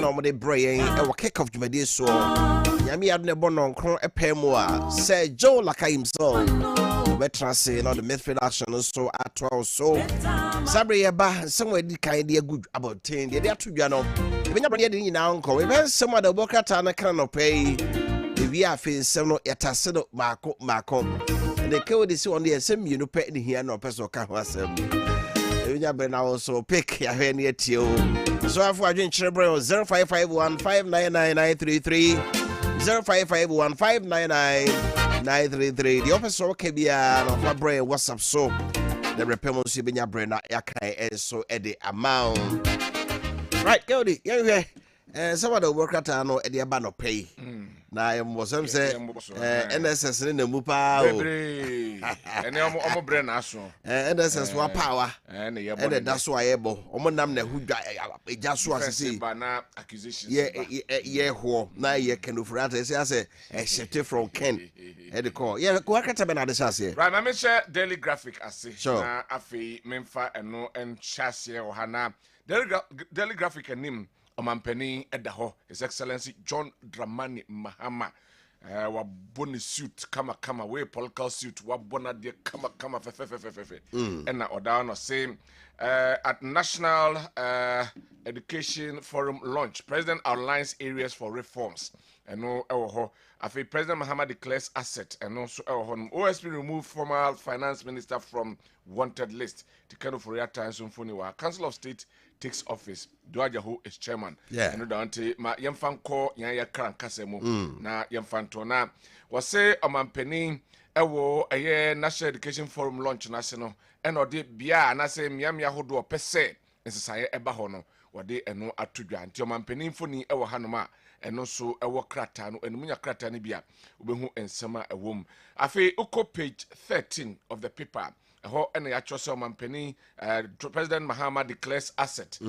na omode brain e wo kick off dwumade so nyame ade ne bono nkron epemu a Sir Joe Laka himself betrase no the myth production so atwa so sabre ye ba somewhere di kan de good about 10 de atodwa no ebenya brade de nyina nko we ben some of bokata na kan no pay the we afi sem no yatase no mako de ke we see on the sem you no pay ni here no person ka ho asem ebenya bre na also pick ya he ne atio so afu adwen kire bre 0551599933 0551599933 the officer Kebia no fa bre WhatsApp so the repayment so benya bre na yakan so e the amount right go di yeah some of the worker no e the aba no pay na yam wasam say NSS ne na mu pa o ene omo bre na aso NSS wa power ene da so ayebo omo nam na hudwa eja so asese ba na accusations ye ho na ye kenofurata say shift from Ken e de call yeah ko akata be na de say right na me share daily graphic ase na afi memfa eno en chase o hana daily graphic enim Omampeni edaho His Excellency John Dramani Mahama wa boni suit kama we political suit wa bona de kama fe na oda no say at National Education Forum launch President outlines areas for reforms eno ewo afi President Mahama declares asset eno so ewo OSP remove former finance minister from wanted list to kind of real time so phone wa Council of State takes office Duajaho is chairman and Dante ma yemfanko yan kran kasemu na yemfanto na was say omampeni ewo eye National Education Forum launch national and ode bia na say miamia hodo pese nsesaye eba ho no wode eno atodwa anti omampeni mfoni ewo hanoma eno so ewo krata no enumunya krata ne bia obehu ensema ewom afi uko page 13 of the paper ho ene ya chose omampeni President Mahama declares asset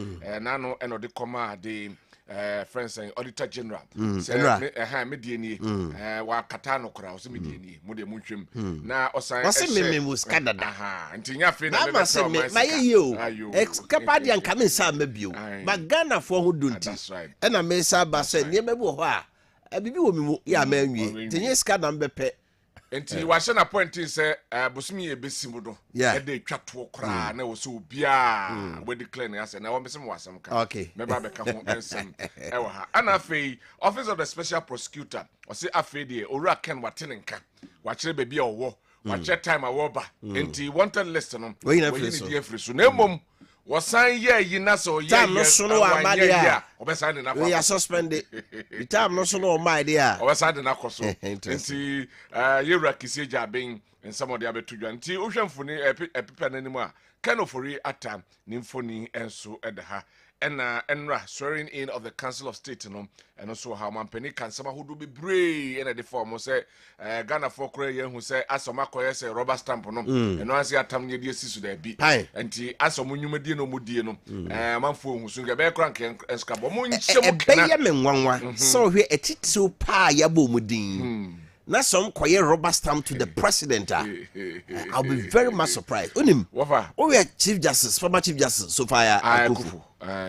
nano eno de koma the friends and auditor general say medie ni wa kata no kora o se medie ni mo de muntwem na osan wase me muskadada ntinya fe na me se me na ye yo excapade an kame sa mabio magana fo ho donti ena me sa ba se nie mabu ho a bibi wo mi mu ya ma anwie tinye skada mbepe enti wa hye na point say bosumi e besimu do e dey twato kra na wo so bia we declare na say na wo mesem wasem ka me ba be ka ho ensem e wo ha ana afei office of the special prosecutor o say afei dey owura ken watenenka wa kire be bia owo wa kire time awoba enti wanted list no we ni dey free so na mom wasan ye yi na so ye time no so no amade a obesan de na we are suspended the time no so no amade a obesan de na koso enti yewura kisi jaben en some of the abetudwa enti ohwemfuni epepa nanim a kanofori atam ni mfoni enso edaha enra swearing in of the Council of State no and also how mampeni kan sama hodo be brave and the form say Ghana for kra ye hu say asoma koye say rubber stamp no eno anse atam ne de sisu da bi enti asomo nwumadi no mudie no manfo hu so be kra nken enskabo mo nhyem kana be ye menwanwa so hwe etitio pa ya bo mudin na some koye rubber stamp to the president. I'll be very much surprised. Unim, Wofa, we are Chief Justice, former Chief Justice, so far.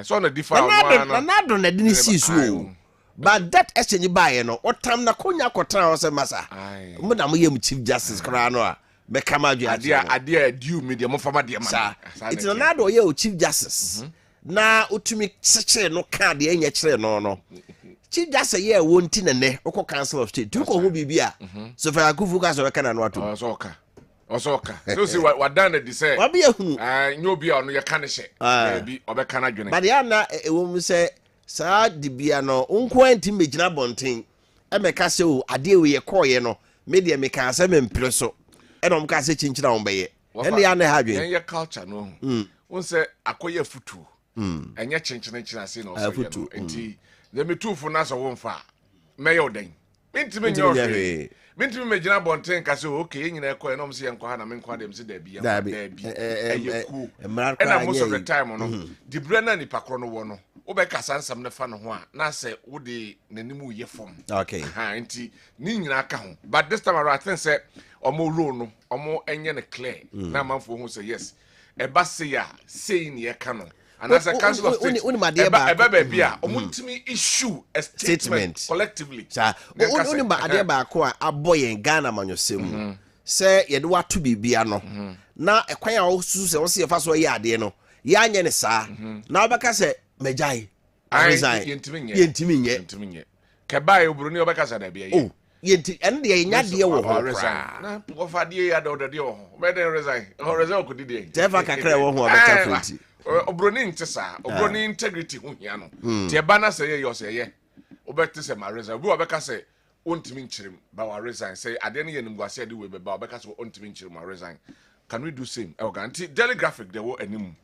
So on the different one. Another didn't see so. But that exchange by no, what time na konya kotra was a massa. Madam, Chief Justice Corano, Becamaji, idea due medium of Famadia. It's another year Chief Justice. Na utumi seche no card the enye no. Chief Justice ye wonti ne oko Council of State. Tuko ho bibia. So for akufu ka so we kana no ato. Osoka. So see what done the say. Wa be ehunu. Nyobi a no ye ka ne hye. Bi obeka na dwene. But ya na ewom say saa dibia no nko anti megina bonten. E meka se o ade we ye koye no. Me de me ka se me mpre so. E no mka se chinchina wo be ye. Ene ya na ha dwen. Ye culture no. Won say akoye futu. Enye chinchina se no so ye no. Enti the me two for nasa wonfa mayo den mentime nyohwe mentime megina bonten ka se okay nyina ekọ enom se yenko ha na menko dem se da bi eyeku na most of the time no di brana ni pakro no wo no wo be kasa nsam ne fa no ho a na se wo de nanimu ye fom okay enti ni nyina aka ho but this time around I think say omo rule no omo enye ne clear na manfo hu say yes e ba se ya sei ni ye ka no and as a council of state baby omuntimi issue a statement collectively sa oni ba ade ba ko a aboyen Ghana manyosem se ye de wato bibia no na ekwan a osusu se wo se fa so ye ade no ya anye ne sa na obeka se mejai yentimi nye kebai obroni obeka sa da bia ye yenti ene de nya de wo ho na ofa de ya do de ho be de resign ko di de tefa kakra wo ho obeka foti obroni ntesa obroni integrity ho hia no te ba na se ye yo se ye obete se ma resign bi obeka se ontimi nchirim ba wa resign say ade ne yenim gwase de we be ba obeka se ontimi nchirim ma resign. Can we do same? Okay, Daily Graphic they were anim.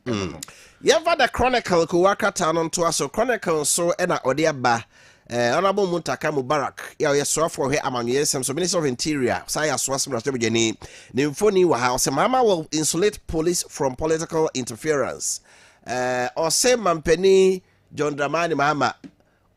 Yeva the Chronicle ko wakata no to aso Chronicle so na ode aba Honorable Muntaka Mubarak ya so for he amanyesem so Minister of Interior say aswas mrasebegeni ne mfoni wa ha mama will insulate police from political interference or say mampeni John Dramani Mahama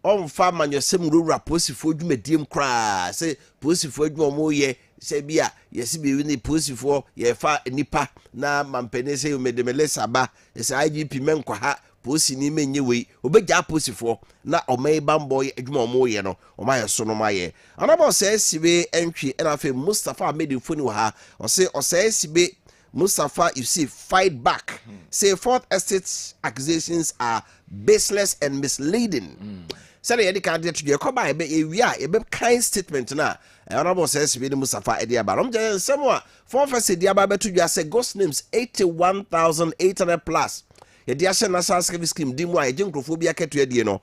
on fa manyesem rura posifo dwumadiem kra say posifo adwuma mo ye se bia yesi bi ni posifo ye fa nipa na mampeni say umedemele saba se IGP menkwa ha posi ni menye wei obeja posifo na omai bamboy adwuma mo ye no omaye so no maye anabo say sibe entwi na fe Mustafa Medifoni wa ha o say sibe Mustafa you see fight back say fourth estate accusations are baseless and misleading say the candidate to your come be ewia kind statement na honorable says sibe Mustafa edi abarom je semwa fourth estate di aba betu dwa say ghost names 81,800 plus yedi ashe national service scheme dimu a ejenkrofobia ketu edie no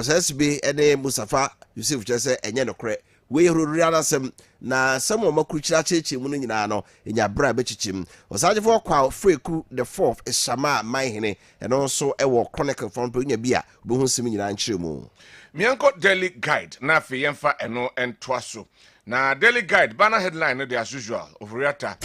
says be ene Mustafa Yusuf je say enye no kre we rurira sem na sem o makuchira cheche mu no nyina no enya bra bechichim osagefo kwa freku the fourth is shama manhene eno so ewo chronicle from nya bia obo hu sim nyina nchiremu mianko daily guide na fe yemfa eno entwaso na daily guide banner headline no as usual of Riata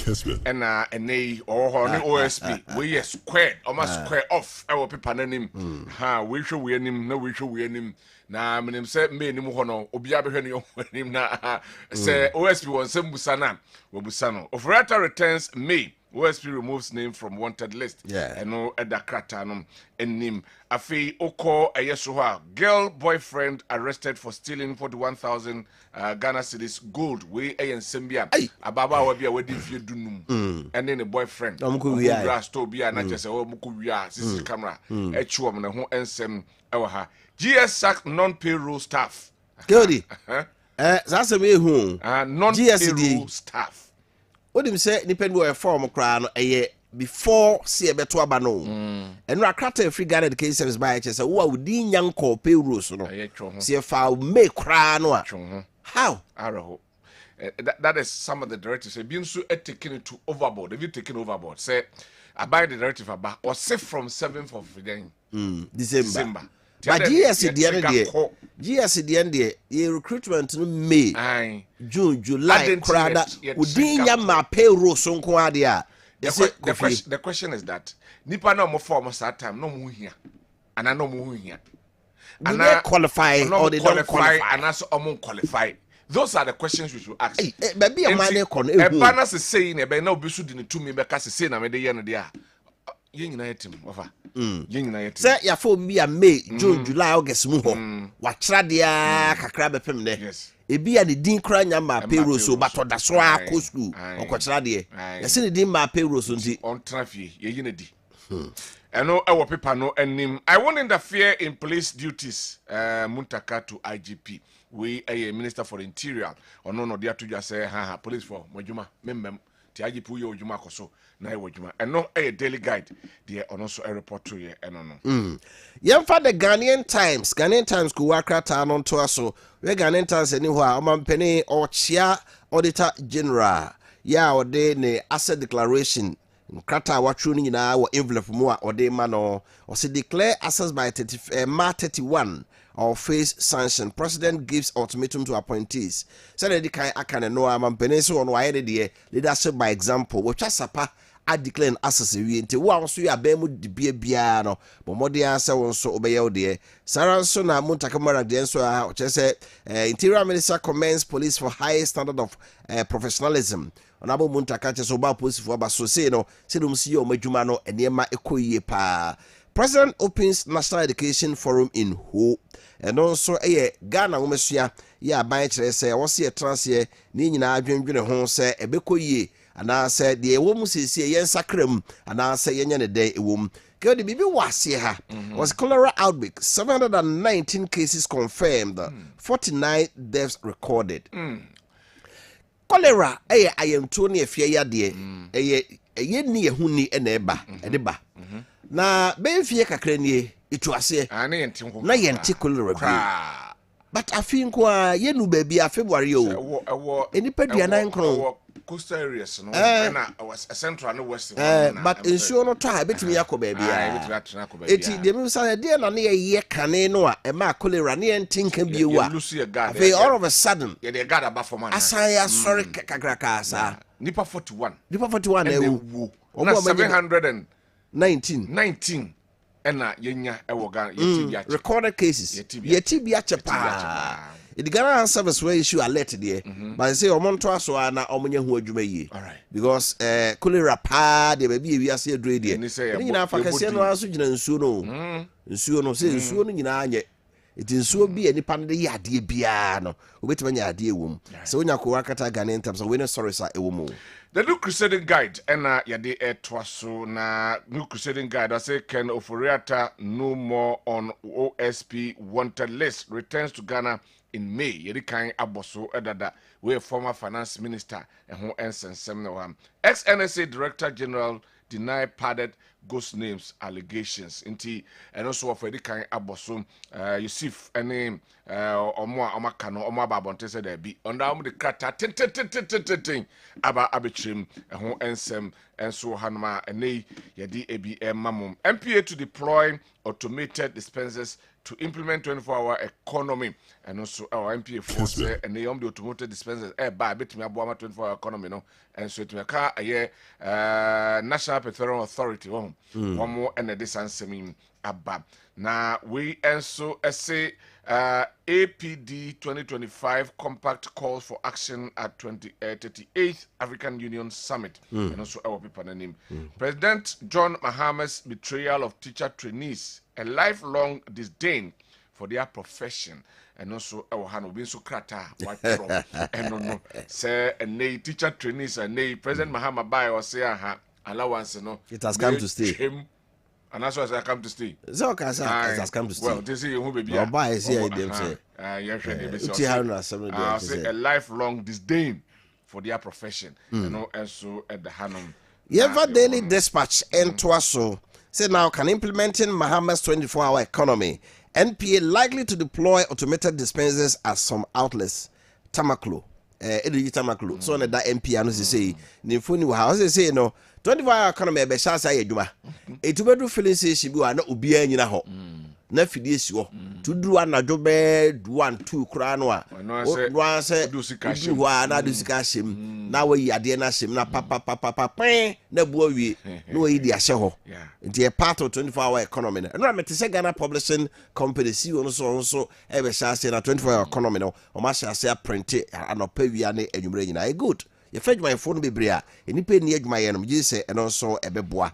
and NA or OSP we squared almost square off our paper nanim ha we show we nim no we show we nim na menim say me nim ho no obi abehwe ne nim na say OSP won sem busana we busano of Riata returns May OSP removes name from wanted list and no edakrata no enim afi oko ayeso ha girl boyfriend arrested for stealing 41,000 Ghana cedis gold we ensembia ababa wa bia wedi fie dunum and then the boyfriend store bia na chese o muko wia sisi camera echuom ne ho ensem ewa ha GS sack non-payroll staff Godi sasa me hu non-payroll staff what him say ni pendu e form kra no eye before see beto aba no enra krata free Ghana education service by chese wo awudi nyanko payroll so no see fa make kra no a how araho that is some of the directives have been so taken it overboard. Have you taken overboard say abide the directive about or say from 7th of December. But GS the end the recruitment no May June July krada udinya ma payroll so nko ade a the question is that nipa na mo form that time no mo hia ana no mo hia ana qualify or they don't qualify and also qualify. Those are the questions we should ask. Baby a man kon e bana se say na be na obi su di ne tumi be ka se say na me de ye no de a yenyina yetim ofa yenyina yetim say ya form bi a May June July August mu ho wa kra de a kakra be pem ne ebi a de din kra nya ma payroll so bato da so akọ school okọkra de ya se ne din ma payroll so nti on traffic yeyina di eno ewo paper no enim I won't interfere in police duties Muntaka to IGP we a minister for interior ono no dia to just say ha police for modjuma memem ti IGP yo odjuma koso na e wodjuma eno a daily guide dia ono so a report to ye eno no yemfa the Ghanaian Times ku wakrata no to aso we Ghanaian Times eni ho a omampeni ochia auditor general ya ode ne asset declaration Krata watru ni nyina wo envelope mu a ode ma no o se declare assets by March 31 or face sanction. President gives ultimatum to appointees. Said the kai akane no amampene so on waye de leadership by example. Wo twa sapa a declare assets wi nti wo anso ya ba mu de bia no bomode ansa won so obeye ode saran so na Muntaka Mubarak de so a chese interior minister commends police for high standard of professionalism. Onabo Muntaka chese oba police for aba so say no se dum si o madwuma no enema ekoyie pa President opens National Education Forum in Ho. And also Ghana Umesua ya ban kire say wo se transe ni nyina adwendwene ho say ebeko yie ana say de ewo mu siesie yen sakram ana say yenye ne de ewo Kodi bibi wase ha was cholera outbreak 719 cases confirmed 49 deaths recorded cholera ayemto ne afia yade ni ehuni na eba edeba na benfie kakra nie ituase na yenti cholera bi but afin kwa yenu baby a February o enipa duanan kron coastal areas no na was central no west but ensure no try betimi yakọ baby a eti de mi say de na ye kane no a e ma cholera na yentinka biewu a all of a sudden ye de gada ba for man asaya sorry kakraka sa nipa 41 na ewu na 719 ena yenya ewo Ghana yetibia recorded cases yetibia chepa the Ghana service where issue alert there but say omonto aso na omonye hu adwuma yi because cholera pa de baby wi ase adure there ni na fa kase no aso gina nsuo no say nsuo no nyina anye iti nsuo bi enipa no de yade bia no obetima nya ade ewom so onya ko wakata Ghana in terms of we no sorry sir ewom. The New Crusading Guide and yade etwaso na New Crusading Guide I say Ken Oforiatta no more on OSP wanted list returns to Ghana in May. Yedi kan aboso edada we former finance minister and who ensensem no am. Ex-NSA Director General deny padded ghost names allegations inti and also of Yedi kan aboso Yusuf any omaka no omababonte said there be under the krata tin aba abetrim ho ensem enso hanma ene yedi abm mamum MPA to deploy automated dispensers to implement 24-hour economy and also our MPA force and the automated dispensers ba betimi aboama 24-hour economy no and so it ka aye National Petroleum Authority one more and the sansemi abba na we also say APD 2025 compact calls for action at 38th African Union Summit and also our people name President John Mahama's betrayal of teacher trainees, a lifelong disdain for their profession and also our hand being so krata white and no say and nay teacher trainees and nay President Mahama buy or say allowance no it has come to stay. And that's why I come to stay. So it has come to stay. Well, they say who baby. Buy is here them say. Say a lifelong disdain for their profession. You know, and so at the Hanum. Yeva Daily Dispatch and Twaso say now can implementing Mahama's 24-hour economy. NPA likely to deploy automated dispensers at some outlets. Tamaklo. Tamaklo. So that NPA no say Nifuni how say no 24-hour economy be sha say adwuma etubedu filling station bi wa na obi anyina ho na fidie si ho tuduru anadwo be 1-2 kura no a no say du ho na du sika hyem na wayi ade na hyem na papa na buo wie na wayi di ahye ho nti part of 24-hour economy no mete say Ghana Publishing Company CEO no so e be sha say na 24-hour economy no o ma sha say print anopa wi ane anwumre nyina e good ye fetch my phone bebrea enipa ni adwuma ye no je say eno so ebeboa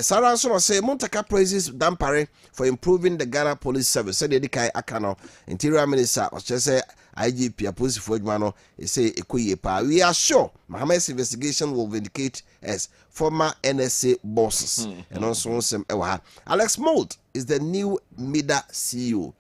Sarah so say Montaka praises Dampare for improving the Ghana Police Service said the kai akano Interior Minister o say IGP aposifo adwuma no say ekoye pa we are sure Mahama's investigation will vindicate as former NSA bosses and also some ewa Alex Moult is the new MIDA CEO.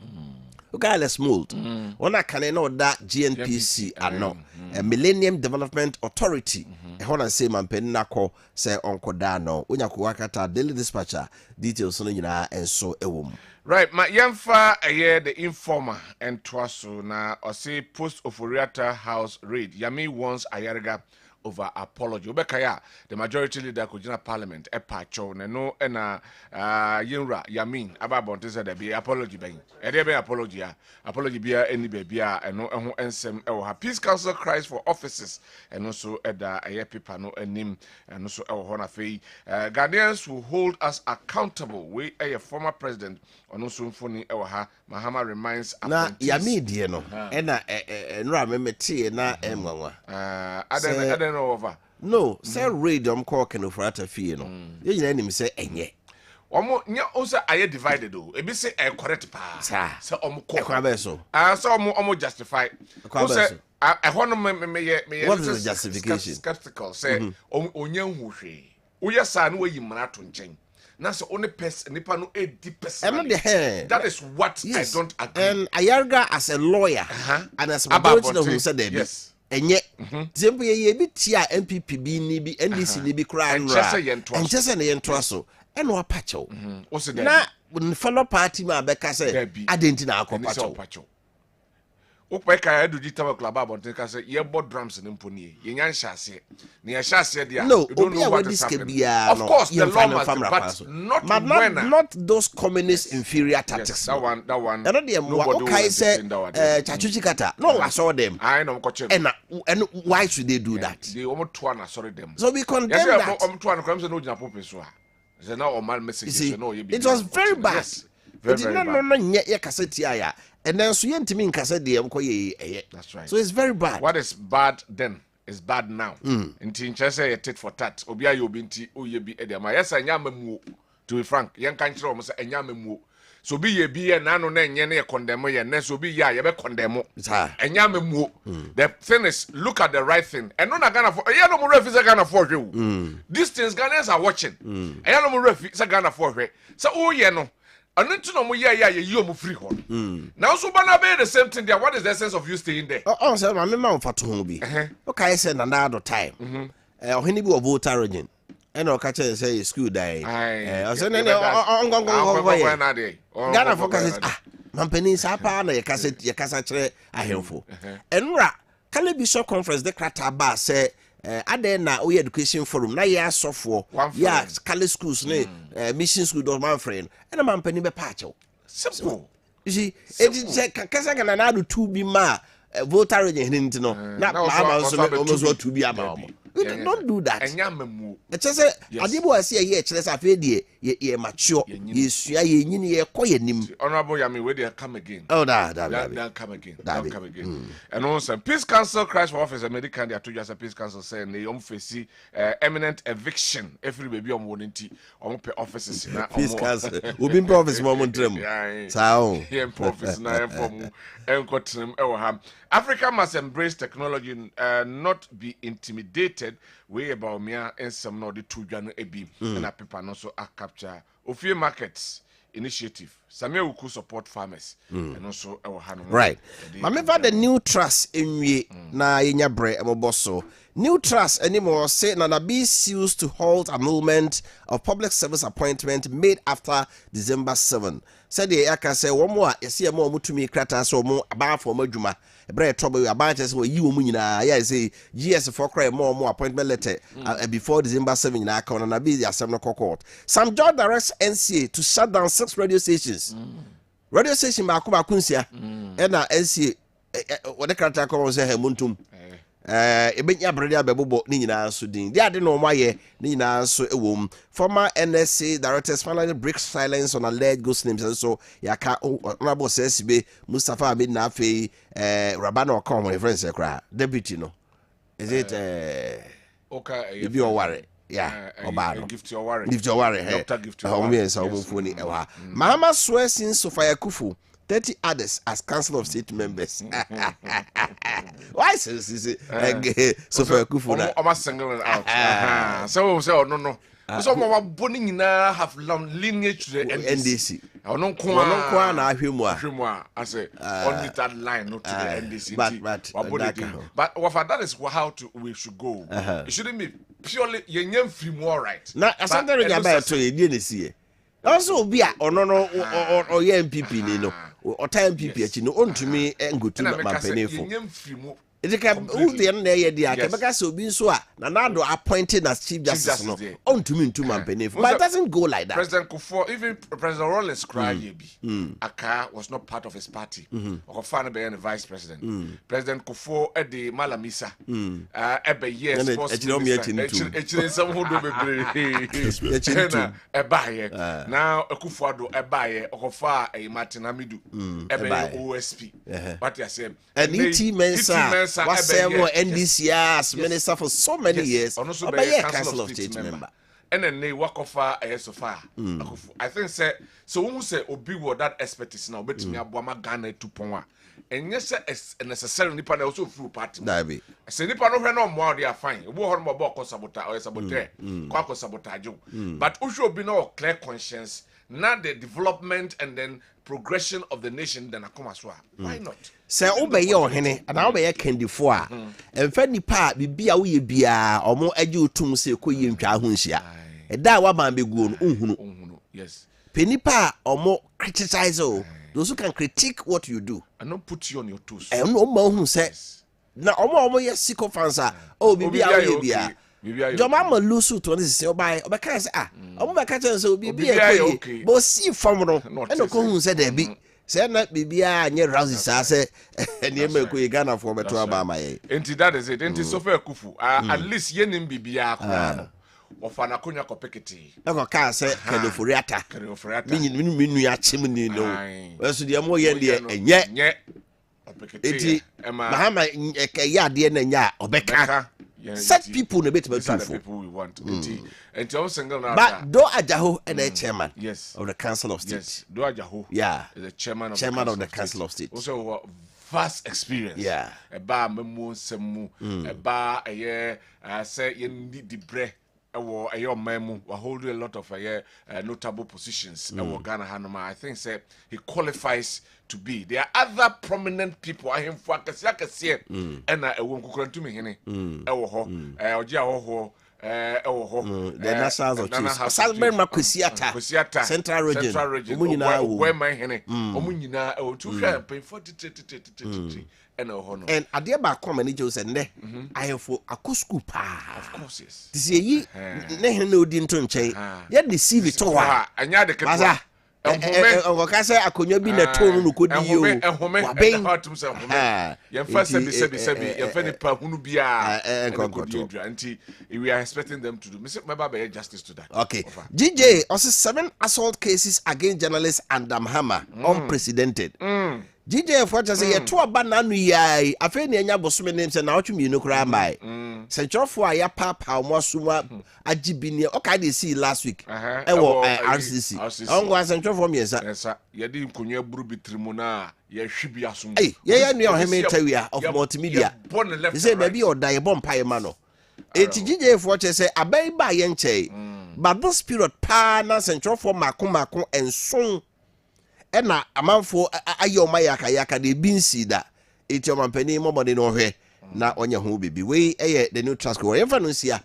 Okay, Alex Moult ona can know that GNPC ano a Millennium Development Authority e hona say mampeni nako say onko da no onya ko wakata Daily Dispatcher details no nyina enso ewom. Right, my yamfa aye the informer and twaso na o say post Oforiatta house raid Yami wants Ayarga over apology. Obekaya, the majority leader Kujina Parliament, Epacho, Neno, and Yinra, Yamin, Ababonte said there be apology bang. And there be apology, apology be any baby, and no ensem our Peace Council cries for offices, and also at the Ayepipano and Nim, and also our Honafe. Ghanaians will hold us accountable. We a former president, and also Funi Ewaha, Mahama reminds na Yami Dieno, and Ramemeti, na Emwa. I don't know over. No, say read call can Oforiatta fee no. You name say enye. omo nya also aye divided o ebi say e correct pa say omo ko so omo justify say ho no me what is the justification skeptical say onya hwehwe uya sa no wayi mra to nchen na so only person nipa no edi person that is what I don't agree. And Ayarga as a lawyer and as a majority who said that yes enye zempo ye bi tia MPP bi ni bi NDC ni bi kra nra and just an yento so and wa pacho na fellow party ma beka say adenti na akopacho Opeka edu digital club about think say ye board drums in mponi ye nya nhase ne ye hyase dia no you don't know what is happening. Of course the law must but not those communist inferior tactics. That one and okay say chachuchi kata no I saw them I know koche and why should they do that they almost to na sorry them so we condemn that to na come say no jina pope so a say na o mal message no ye it was very bad no ye kaseti aya and then so yentimi nkasa de yem koye that's right so it's very bad. What is bad then is bad now nti nche say tit for tat obi aye obi nti oye bi e de ma yes anya mamuo to be frank yen kan kire o say anya mamuo so bi ye bi ye na no na enye na ye condemn ye na so bi ye ye be condemn anya mamuo the thing is look at the right thing and no na Ghana for ye no mo refi say Ghana for hwe these things Ghanaians are watching ye no mo refi say Ghana for hwe so o ye no and to no mo you mo free hon now so bana be the same thing there. What is the essence of you staying there? Oh say ma me ma fa to ho bi okay say na na time ohini bi voter region and o ka che say school die o say na Ghana focus mampani sa pa na ye kasa kire ahemfo enra Kale Bishop Conference de krata ba say aden na we education forum na ya sofo ya Kale schools ne mission school do man friend and man pani be pacho simple you see it kasa kana na do to be ma voter region no na ma so almost to be about we don't do that enyamamu it say adibo ase ye kire say afi de ye mature ye sua ye nyini ye koyenim honorable yami we dey come again that come again and also peace council crash for office American they told you as a peace council say they face eminent eviction every baby on wonti on pe offices na peace council obi pe office mo montrem sao here office na inform enkotrem e wo ha Africa must embrace technology not be intimidated way about me and some no the two jano ebi and a paper no so a capture Ofie markets initiative Samuel could support farmers and also our right mameva the new trust enwie na yenya bre emoboso new trust anymore say na be used to halt annulment of public service appointment made after December 7 said the yaka say one more yesi e mo mutumi krata so mo aba for madwuma ebre trouble aba chese we yi wo mu nyina ya say GS for cry more appointment letter before December 7 na aka na be asem no court some judge directs NCA to shut down 6 radio stations radio station ba ko nsia e na NCA wode krata ko say hemuntum ebenya brede abebobo ni nyina so din de ade no maye ni nyina so ewom former NSA directors finally break silence on alleged ghost names and so yaka honorable SSB Mustafa Ahmed na afei Rabana Okon my friends ekra deputy no is it okay if you worry yeah obaro gift your worry Dr. gift your worry so omfoni ewa Mahama swear since Sophia Kufu 30 others as Council of State members. Why says Sophia Kufu? I'm singling out. So no. So my bonning now have long lineage to the NDC. I don't know na ahwemwa. I say only that line not to the NDC. But that is how we should go. It shouldn't be purely yenyem free more right. Na asante re gaba to ye ne sie. Also be a no or ye MPP ni no. Or time MPP achi no ontumi engotu na mapenefo. It can who the na ye dia kebeka se obi nso a na nado appointed as chief justice no ontumi ntu mapenefo. But it doesn't go like that. President Kufuor, even President Rollins Krayebi, Aka was not part of his party. Okofana be the vice president. President Kufuor the Malamisa. Ebe yes sports minister. Echire some who do bebre. Ebaye. Now Kufuor do ebaye Okofa e Martin Amidu. Ebe OSP. What you say? And ET Mensa was NDC as minister for so many years. Council of State member. and then they work off so far. I think say so when we say obi with that expertise now, bet me abuama Ghana 2.1. And yes, necessarily nipa na also through party. Dabi. Say nipa no hwe no mo they are fine. Wo ho no mo sabotage or sabotage. Kwa sabotage. But we should be no clear conscience. Not the development and then progression of the nation then akoma so. Why not? Say obeye ohene and obeye kendifo a emfa nipa bibia wo ye bia omo age otum se koye ntwa ho nhia. Eda wa ban beguo no unhunu. Yes. Penipa omo criticize o. Those who can critique what you do and not put you on your toes. And no man say na omo ye sycophants oh bibia wo ye bia. Joma ma lusu to this say obai obeka say omo beka say obi bia koye bo si fam no e no ko hu say da bi say na bibia anye rousey sa say ene ma koye Ghana for beto aba ma ye. Enti that is it. Enti Sofa Kufu at least ye nim bibia akwa no. Ofana konya kopeketi. Eko ka say Kenoforiata. Minu ya chim ni no. Weso de mo ye de enye. Opeketi. Mahama ya de na nya obeka. Set people no bit about people we want. And all single now. But Do Ajaho and the chairman of the Council of State. Yes, Do Ajaho. Yeah. Is the chairman of the Council of State. Also vast experience. Yeah. Eba memo semu. Eba say you need the bread. Ayo memo will hold a lot of notable positions. Ghana Hanoma. I think say he qualifies to be. There are other prominent people. I him for kasi and I won't go to me hene. The National of Chiefs. Salman Makusiata. Central Region. Where my hene. Omunina. To share pay 40. And Adiaba come and said, "Ne, I have for a cuscu pa." Of course, yes. This ye, no dinton chain. Yet deceive it all. And ya the Kaza. Okase akonya bi na tone no kodi yo. Waben hard to say. Your first sebi your feni pa hunu bia. Anti we are expecting them to do. Mr. Meba justice to that. Okay. GJ also 7 assault cases against journalists and Damhama unprecedented. GJ for just say to aba na nu yai afa ni anya bosome name say na otwumi no kra mai sentrofo aya papa mo asuma agibini o ka dey see last week ewo RCC ongo sentrofo miensa yes ye di nkonwa buru bitrimu na ye hwibi asum ye nu oheme tawia of multimedia say baby o die bomb pie ma no eti GJ for just say abai ba ye nche but this period pa na sentrofo mako enson ena amanfo ayo mayaka de binsi da eti omampani momode no hwe na onye ho bebi we the new task we yemfa no sia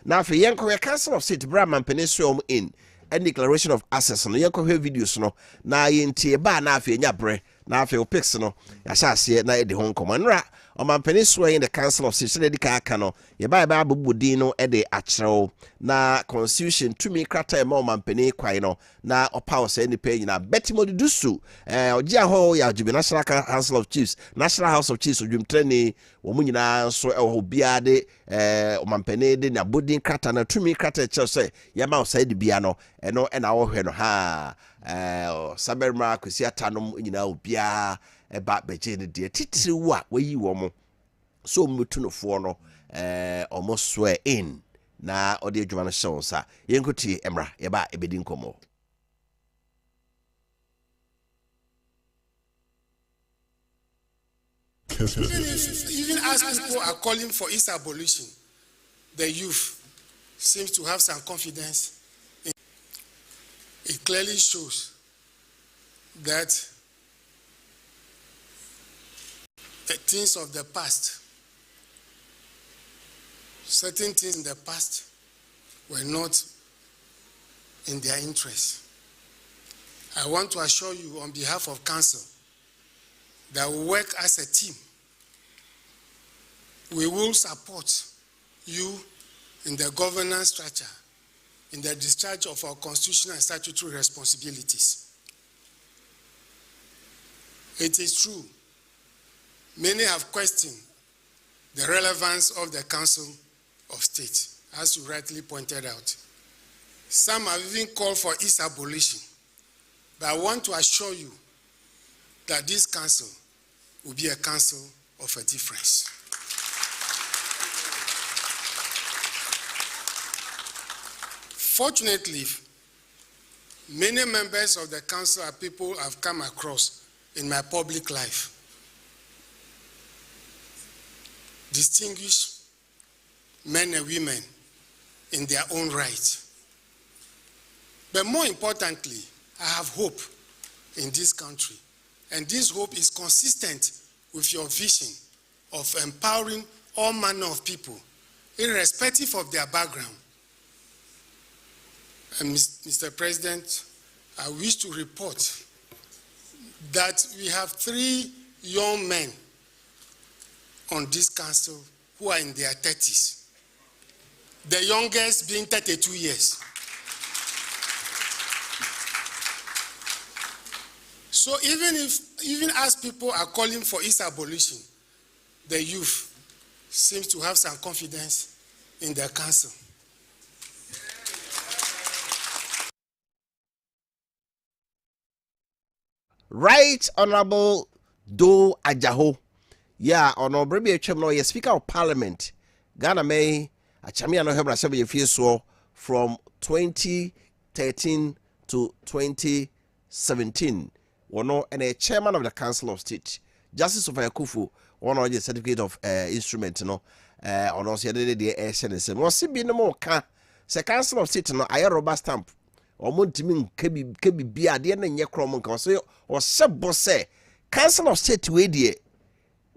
na afi yenko Council of State bra mampani so in a declaration of access no yenko hwe videos no na yentie ba na afi nya bre na afi opics no ya sha ase na e de ho nkomanra omampani so in the Council of State so de ka aka no ye ba abobodin no e de akyerɛw na constitution tumi krata e ma omampani kwai no na opa say ni pay na betimo dusu ogia ho ya jibi National Council of Chiefs National House of Chiefs odwumtrani wo munyina so e ho bia de omampani de na bodin krata na tumi krata e kyerɛ say ye ma say de bia no eno e na wo hwɛ no ha saberma kwasiata no nyina obia eba beje ne de titiri wa wayi wo mo so mutunofo no almost swear in na odi adwuma no hyɛ nsa yenkotie emra yeba ebedi nkomo. Even as people are calling for its abolition, the youth seems to have some confidence. It clearly shows that the things of the past, certain things in the past were not in their interest. I want to assure you on behalf of Council that we work as a team. We will support you in the governance structure, in the discharge of our constitutional and statutory responsibilities. It is true, many have questioned the relevance of the Council of State, as you rightly pointed out. Some have even called for its abolition. But I want to assure you that this council will be a council of a difference. Fortunately, many members of the council are people I've come across in my public life. Distinguished men and women in their own right. But more importantly, I have hope in this country. And this hope is consistent with your vision of empowering all manner of people, irrespective of their background. And Mr. President, I wish to report that we have 3 young men on this council who are in their 30s. The youngest being 32 years. So even as people are calling for its abolition, the youth seems to have some confidence in their council. Right Honorable Do Ajaho. Yeah, Honorable Chemno, Speaker of Parliament. Ghana May, a champion of Hebra from 2013 to 2017. And a chairman of the Council of State. Justice Wofa Kofi, one of the certificate of instrument, on also the SNS. Was be no more the Council of State, no, I rubber stamp. Or Montimin kebi bia de na nye krom nka so o sebo se Council of State we de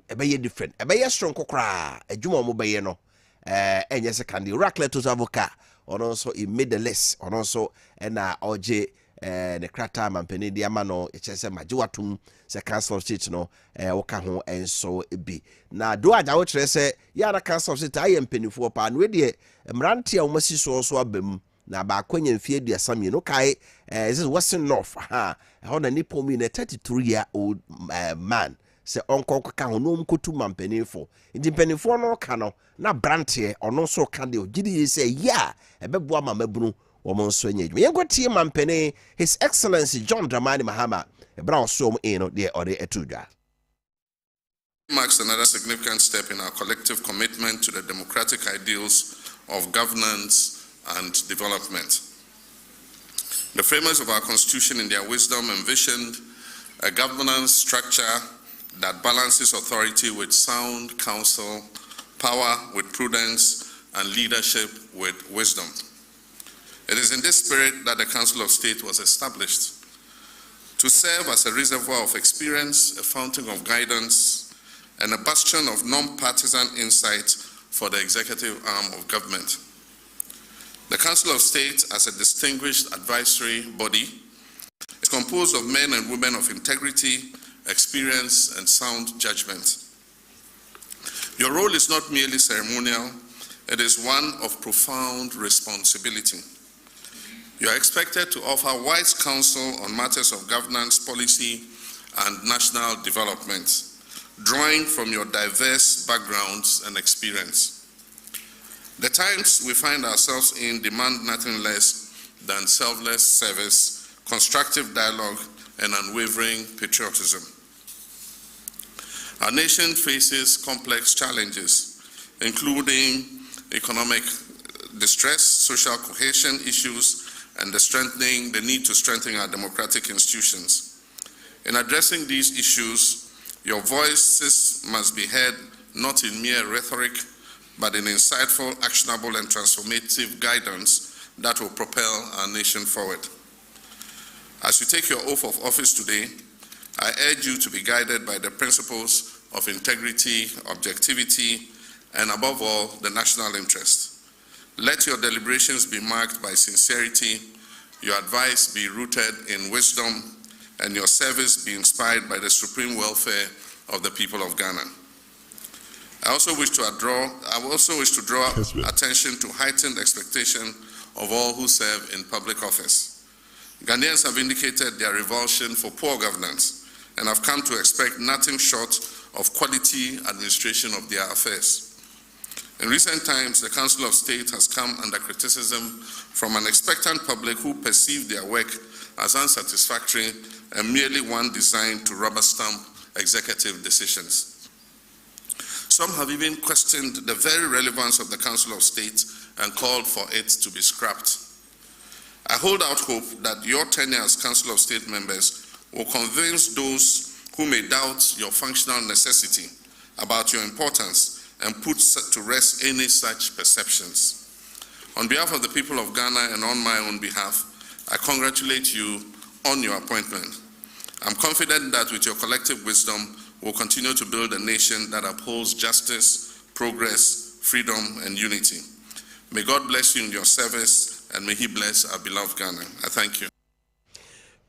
e be different e be strong kokra adwuma mo be no enye se kan de Rackletos avoka or also he made the list or also na oje the krata mampeni de ama no e chese majiwatum se Council of State no woka ho enso bi na do aja wo kire se ya na Council of State aye mpenifo pa no we de mrantia wo masi so abam na ba kwanya mfie duasam no kai this is Western North ha how na nipo mi na 33-year-old man se onko ka ho no mkotu mampanifo independentfo no ka no na brantie ono so ka de ogidi say ya ebeboa mamabunu wo mo nso anya adwuma yenkotie mampane His Excellency John Dramani Mahama ebra oso mo no de ore etudwa. Marks another significant step in our collective commitment to the democratic ideals of governance and development. The framers of our Constitution in their wisdom envisioned a governance structure that balances authority with sound counsel, power with prudence, and leadership with wisdom. It is in this spirit that the Council of State was established to serve as a reservoir of experience, a fountain of guidance, and a bastion of non-partisan insight for the executive arm of government. The Council of State, as a distinguished advisory body, is composed of men and women of integrity, experience, and sound judgment. Your role is not merely ceremonial, it is one of profound responsibility. You are expected to offer wise counsel on matters of governance, policy, and national development, drawing from your diverse backgrounds and experience. The times we find ourselves in demand nothing less than selfless service, constructive dialogue, and unwavering patriotism. Our nation faces complex challenges, including economic distress, social cohesion issues, and the need to strengthen our democratic institutions. In addressing these issues, your voices must be heard not in mere rhetoric, but in insightful, actionable, and transformative guidance that will propel our nation forward. As you take your oath of office today, I urge you to be guided by the principles of integrity, objectivity, and above all, the national interest. Let your deliberations be marked by sincerity, your advice be rooted in wisdom, and your service be inspired by the supreme welfare of the people of Ghana. I also wish to draw attention to heightened expectation of all who serve in public office. Ghanaians have indicated their revulsion for poor governance and have come to expect nothing short of quality administration of their affairs. In recent times, the Council of State has come under criticism from an expectant public who perceive their work as unsatisfactory and merely one designed to rubber stamp executive decisions. Some have even questioned the very relevance of the Council of State and called for it to be scrapped. I hold out hope that your tenure as Council of State members will convince those who may doubt your functional necessity about your importance and put to rest any such perceptions. On behalf of the people of Ghana and on my own behalf, I congratulate you on your appointment. I'm confident that with your collective wisdom, we'll continue to build a nation that upholds justice, progress, freedom, and unity. May God bless you in your service, and may He bless our beloved Ghana. I thank you.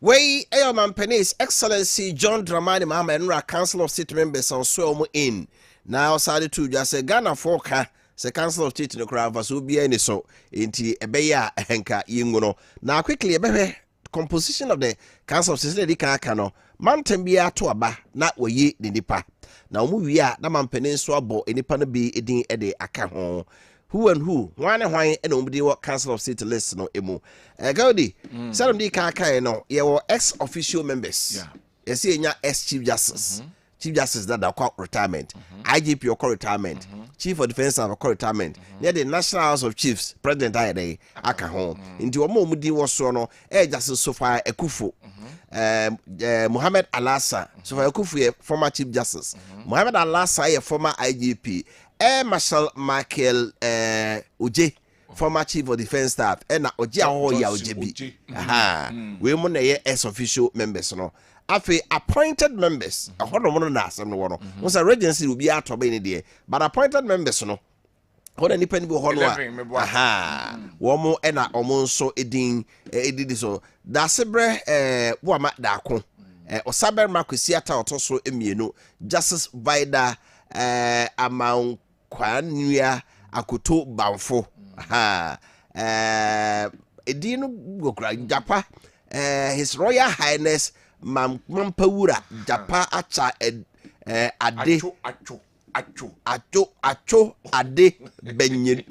Way Airman Penny's Excellency John Dramani Mahama Council of State members on Swelmo in. Now, Sadi to just a Ghana Forka, the Council of State in the crowd was Ubia so into a Beya Henka Yingono. Now, quickly, a baby composition of the Council of State Kano, Mountain Bia to Aba, not we ye the nipa. Now, movie at the Man Peninsula bo any pana be eating a day akahon. Who and who? One and why and nobody what Council of State list no emu. Gaudi, some di kaka no, your ex official members. Yeah. You see, your ex Chief Justice. Chief Justice that are called retirement. IGP or call retirement. Chief of Defense of call retirement. Near the National House of Chiefs, President Ayade, Akahon. Into a momudi was so no, Justice Sofa Ekufu. Muhammad Alassa, Sofa Ekufu, former Chief Justice. Muhammad Alassa, a former IGP. Marshal Maakye Oje, former Chief of Defense Staff, and Oje Ahoya Ojebi. Aha, we money as official members no. Afi appointed members. A whole one na some no. Once a regency will be out of any day, but appointed members no. Hold any penny will hold. Aha, womo ena omonso edin edidiso. Da sebre wama dako. Osaber makwesiata otoso emienu. Justice Vida amount Kwanua Akoto Banfo. Edino Gokra Japa, His Royal Highness Mampawura Japa Acha Ade Acho Ade Benyin.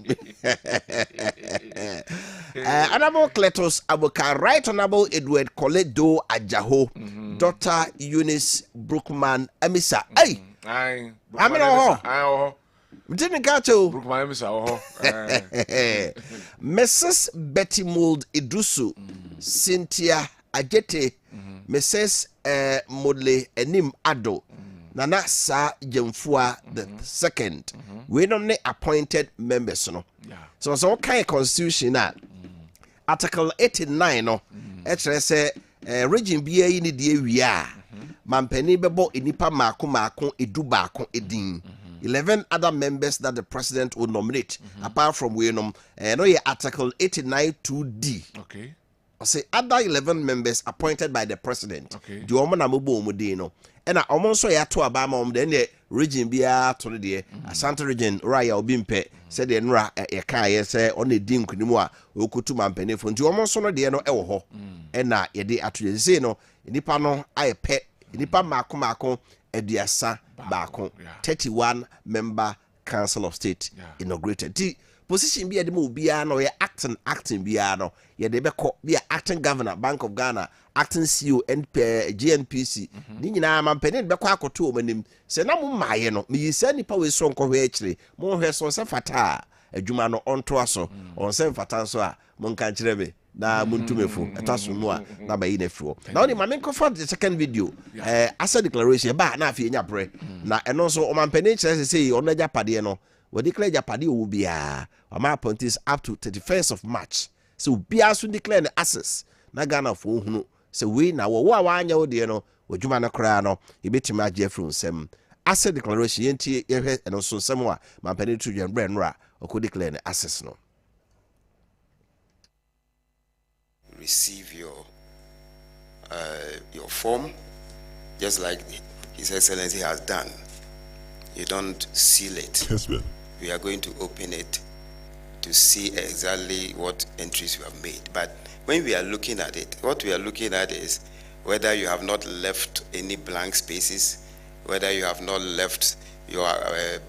Honorable Cletus Abuka, Right Honorable Edward Koledo Ajaho, Dr. Eunice Brookman Emisa. Hey! I mean, didn't catch you. Mrs. Betty Mould Idrusu, Cynthia Ajete, Mrs. Modle Enim Ado, Nana Sa Jemfua the second. We don't appointed members, no. So it's all kind of constitution that Article 89, no. Say region BA in the area. Mampeni bebo inipa mako edu bako edin. 11 other members that the president will nominate, apart from no Article 89(2)(d). Okay. I say other 11 members appointed by the president. Okay. The woman amubo mudino. And I almost saw ya to Abama then the region bia to the Asante region Raya Obimpe said the Nra Ekaya say on the dim kunimwa okutu mampeni fun. The almost no de no ewo and na yede atu say no nipa no aye pe nipa mako Ediasa Bako, 31 member Council of State inaugurated. The position be at the Mubia no acting Biano, ye de be acting governor, Bank of Ghana, acting CEO and GNPC. Nina Mampeni Bako to when say no mayeno, me send nipa we son ko actually, more her son fata, a Jumano on toaso, on San Fatansoa, Moncantrebe. Na muntumefo etaso mu a na ba yi na fro na oni mame kofa the second video asa declaration ba na afie nya pre na eno so o mampani kire say ono japade no we declare japade o bia ama appointees up to 31st of March so bia so declare the access na Ghana fo hunu so we na wo a wanya wo de no wadwuma na kra no ebetima age fro nsem asa declaration yenti yehwe eno so nsem a mampani tu dwembre no a o declare the access no. Receive your form, just like His Excellency has done. You don't seal it. Kessben. We are going to open it to see exactly what entries you have made. But when we are looking at it, what we are looking at is whether you have not left any blank spaces, whether you have not left your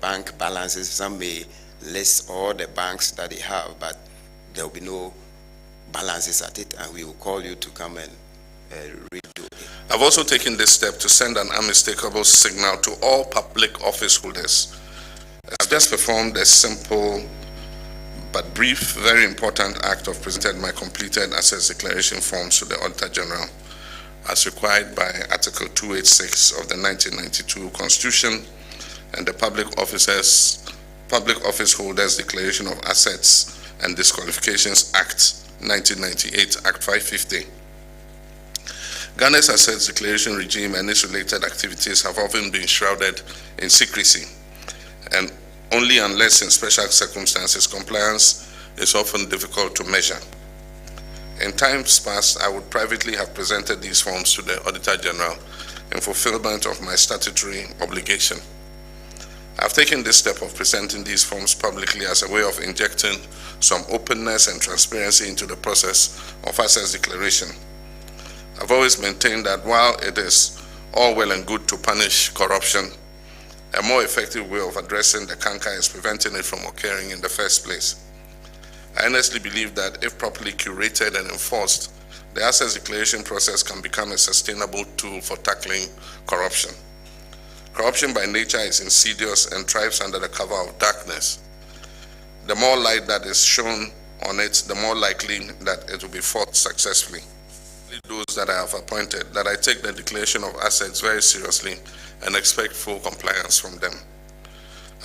bank balances. Some may list all the banks that they have, but there will be no balances at it, and we will call you to come and redo it. I've also taken this step to send an unmistakable signal to all public office holders. I've just performed a simple but brief, very important act of presenting my completed assets declaration forms to the Auditor General as required by Article 286 of the 1992 Constitution and the Public Office Holders Declaration of Assets and Disqualifications Act 1998, Act 550. Ghana's assets declaration regime and its related activities have often been shrouded in secrecy, and only unless in special circumstances compliance is often difficult to measure. In times past, I would privately have presented these forms to the Auditor General in fulfillment of my statutory obligation. I've taken this step of presenting these forms publicly as a way of injecting some openness and transparency into the process of assets declaration. I've always maintained that while it is all well and good to punish corruption, a more effective way of addressing the canker is preventing it from occurring in the first place. I honestly believe that if properly curated and enforced, the assets declaration process can become a sustainable tool for tackling corruption. Corruption by nature is insidious and thrives under the cover of darkness. The more light that is shown on it, the more likely that it will be fought successfully. Those that I have appointed, that I take the declaration of assets very seriously and expect full compliance from them.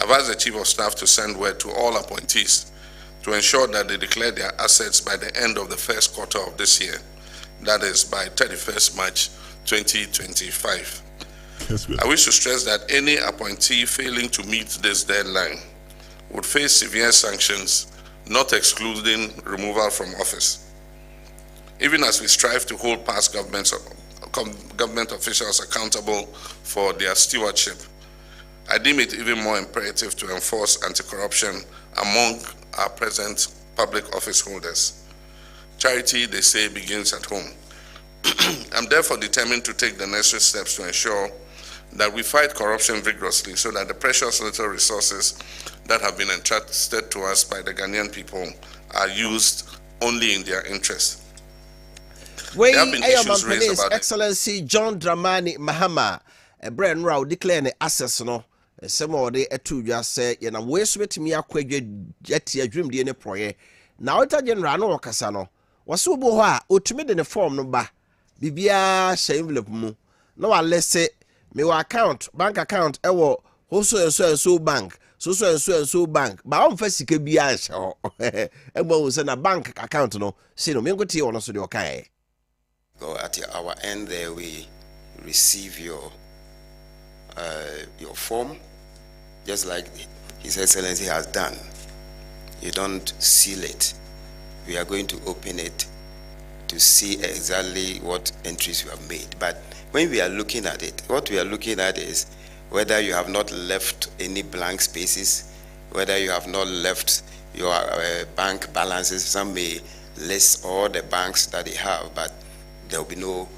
I've asked the Chief of Staff to send word to all appointees to ensure that they declare their assets by the end of the first quarter of this year, that is by 31st March 2025. I wish to stress that any appointee failing to meet this deadline would face severe sanctions, not excluding removal from office. Even as we strive to hold past government officials accountable for their stewardship, I deem it even more imperative to enforce anti-corruption among our present public office holders. Charity, they say, begins at home. I'm therefore determined to take the necessary steps to ensure that we fight corruption vigorously so that the precious little resources that have been entrusted to us by the Ghanaian people are used only in their interest. There have been issues raised about Excellency John Dramani Mahama, a brand row declaring access no. Some of the two just say, you know, waste with me a quick jet your dream DNA proye. Now, it's a general no casano. Was so boha, ultimate in the form no ba. Bibia envelope mu. No, let's say, me account, bank account, ewo, so bank, so bank. But I'm first to be a show. Ebo was in a bank account no. See no, me go to you on us with your kind. Go at our end there, we receive your form, just like His Excellency has done. You don't seal it. We are going to open it to see exactly what entries you have made. But when we are looking at it, what we are looking at is whether you have not left any blank spaces, whether you have not left your bank balances. Some may list all the banks that they have, but there will be no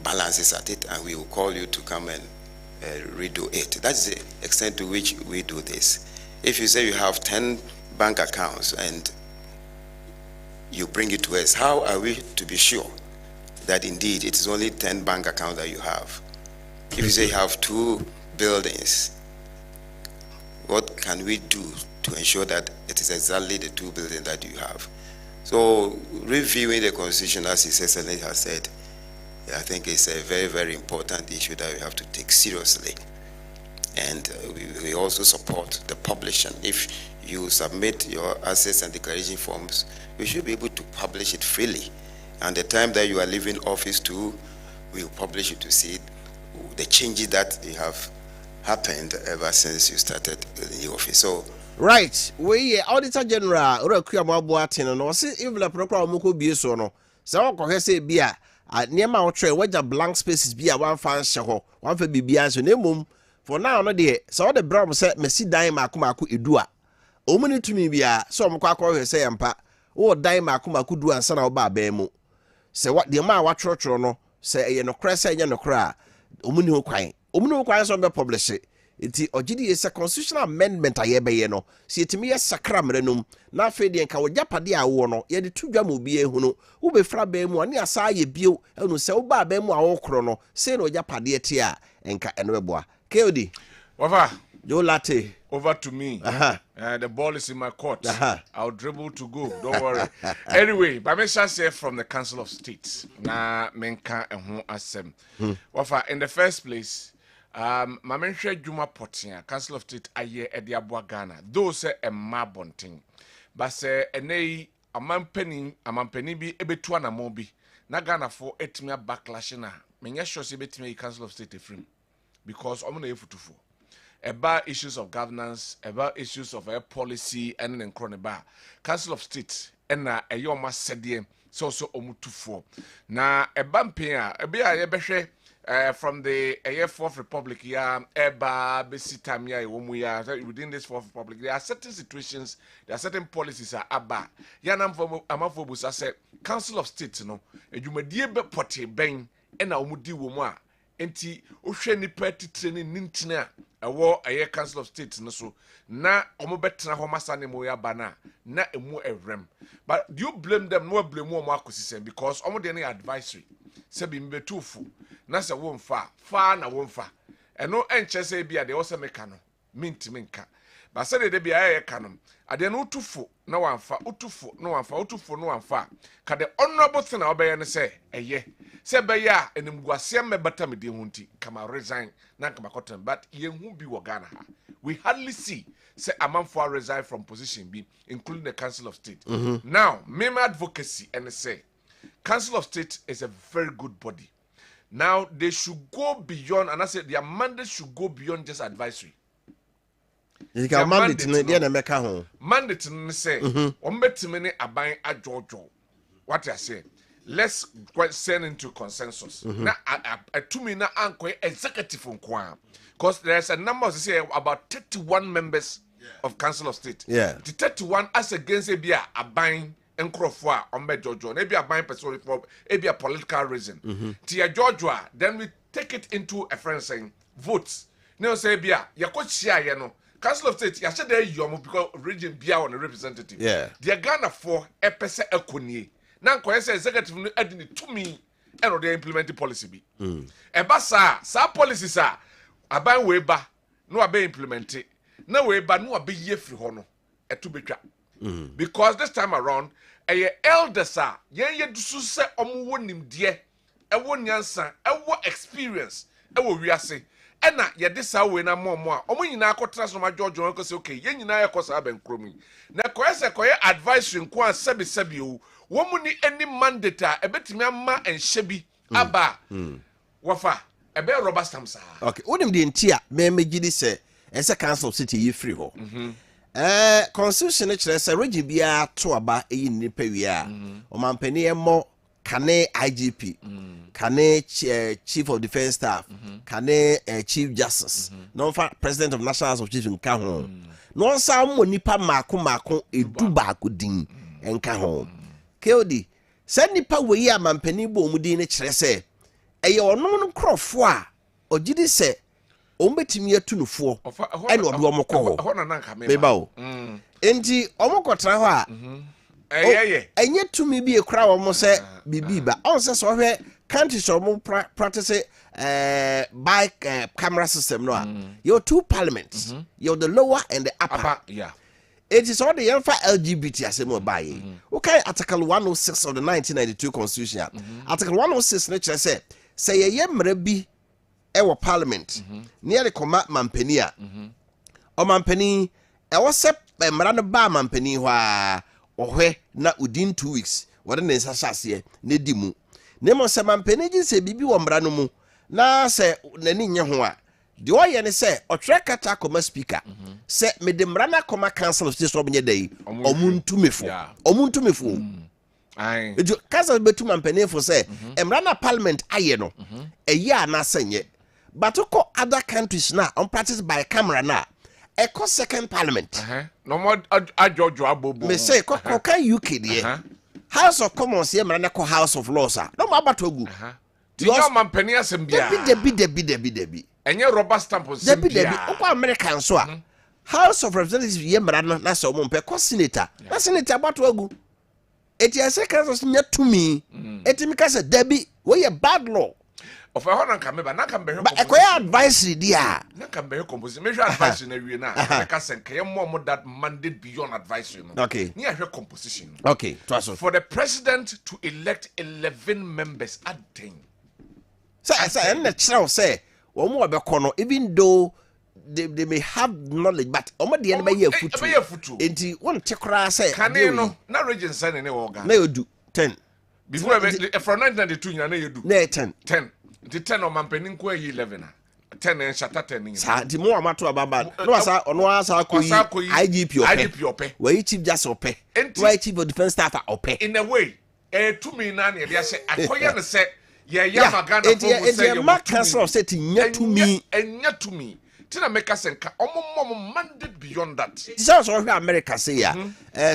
balances at it, and we will call you to come and redo it. That's the extent to which we do this. If you say you have 10 bank accounts and you bring it to us, how are we to be sure that indeed it is only 10 bank accounts that you have? If you say you have 2 buildings, what can we do to ensure that it is exactly the 2 buildings that you have? So reviewing the Constitution, as His Excellency has said, I think it's a very, very important issue that we have to take seriously. And we also support the publishing. If you submit your assets and declaration forms, we should be able to publish it freely. And the time that you are leaving office too, we will publish it to see the changes that have happened ever since you started in the office. So, right, we Auditor General, Urakuya Mabuatin, and also if the proper Muko Biosono, so say beer. Near my tray, where the blank spaces be a one fan show, one for BBS and mum. For now, no dear, so the brown said, Messi Dime Akumaku Idua. Omini to me be a some quack say ampa, or Dime Akumaku do and son of Babemo. Say what the amount what church or no, say a no cress and no cry. Omino crying. Omino cries on the publish it. Ojidi is a constitutional amendment a yebe no. See to me a sacramentum. Na fedi and Kawajapadi a wono, ye the 2 jamu be huno, who be frabemu, and ya sa ye bio, and who say Bemu a chrono, say no Japadi tia, and Ka and Weboa. Keodi. Wafa, Joe Latte. Over to me. The ball is in my court. I'll dribble to go. Don't worry. Anyway, Bamesha said from the Council of State. Na menka ehun asem. Wafa, in the first place, Mamensha Juma Potia, Council of State aye ediabwa Ghana. Those say a mabonting. But say enei amampeni bi ebetua na mobi. Na Ghana for etimia backlash na. Menya sure say ebetimia Council of State efrim. Because omo na efutufo. About issues of governance, about issues of policy, and then Croneba, Council of State, and a yoma sedie, so omutufo. Na a bampia, a bea from the Fourth Republic, eba besitamia, within this Fourth Republic, there are certain situations, there are certain policies are aba. Yanam for Amafobus, I said, Council of State, no, and you may dear but potty bang, and a umudi woma. Enti ohwe nipa titreni nintina ewo aye Council of State no so na omo betena ho masane mo ya bana na emu evrem. But do you blame them? No blame mo akosisen because omo de na advisory se bi mbetufu na se wo mfa fa na wo mfa eno enche se bia de wo se meka no minti minka ba se de bia aye kanom ade no utufu na wamfa utufu no wamfa utufu no wamfa ka the honorable thing na obeye ne se eye se be ya enimguasem mebata me de hunti kama resign na kama cotton but yenhu bi wo Ghana ha we hardly see say amanfo resign from position B including the Council of State. Now my advocacy and say Council of State is a very good body. Now they should go beyond, and I said their mandate should go beyond just advisory. Mandate say ombetimene aban ajojo. What I say, let's send into consensus. Na atumi na anko executive nkwa. Because there's a number of say about 31 members of Council of State. Yeah. The 31 as against ebia aban encrofwa ombe jojo. Ebia aban person for ebia political reason. Tia jojo, then we take it into a friend saying votes. Now say ebia yakochia ye no. Council of State, ya there yomo because region bia on a representative. Yeah. The Ghana for a pese ekoni. Now say executive no adini to me and they implementing policy be. Eba sa policy sa aban weba no abe implement it. Na weba no abe ye free hono etu betwa. Because this time around a elders are ye dusu se omo wonim de e wo nyansa e wo experience e wo wiase. Ena ye de sa we na momo a omo nyina akotra so ma George won ko say okay ye nyina yakosa aben kromi na koyese koye advisory nko a sebi o wo mu ni any mandate a ebetimi ama enhye bi aba wofa ebe rubber stamp sa okay wonim de ntia me megidi se ese Council of City ye free ho constitution kire se region bia to aba eyi nipa wi a o mampani emo kane IGP kane Chief of Defense Staff kane Chief Justice no President of National House of Chiefs nka ho no sa mo nipa mako edu ba godin nka ho KOD se nipa we yi amampani bo mu din ne kire se eye ono no krofo a ogidi se ombetimi atunufo ene odo omko ho na nanka me ba o enti omokotra ho a enye tumi bi ekura wo mo se bibi ba on se so hwe countries mo practice by camera system no your two parliaments your the lower and the upper it is all the for LGBT asemo baye okay article 106 of the 1992 constitution article 106 na kire say ye mra bi e wo parliament near the comma mampani a o mampani e wo se mra no ba mampani ho a ohwe na within 2 weeks wode ne nsasase ne di mu ne mo se mampani gi se bibi wo mra no mu na se nani nye ho a de o ye ne se otwe kata koma speaker se me de mra na koma Council of State so benye dai omuntumefo ai ejo council betu mampani fo se mra na parliament aye no eyi ana senye but ko other countries na on practice by camera na eko second parliament no more ajojo abobo me say ko kan UK de House of Commons ye mra na ko House of Lords no ma batogu Your mampani asem bia debi enye rubber stamp asem bia okwa American so a House of Representatives ye mra no na so mo mpe ko senator na senator batogu eti ase Council nya tumi eti mi ka se debi we ye bad law of a horn can member, not can be but a advisory, dear. Not can be composition. Measure advice in a year now. I can send more that mandate beyond advisory. Okay. Near her composition. Okay. For the president to elect 11 members at 10. So I say, and the child say, one more about even though they may have knowledge, but the end by your foot. Into one chakra say, can you know? Not region sign any organ. No, do 10. Before from 1992, you do. No, 10. 10. The 10 of Mampenin 11. 10 and Shatta 10. The more matter about no, as I IGP, where chief just pay, why chief of defense staff are pay. In a way, 2 million, they say, I can say, yeah, Magana, Mark Council of setting yet to me, and yet to me. Tina make us mandate beyond that. This is also America say,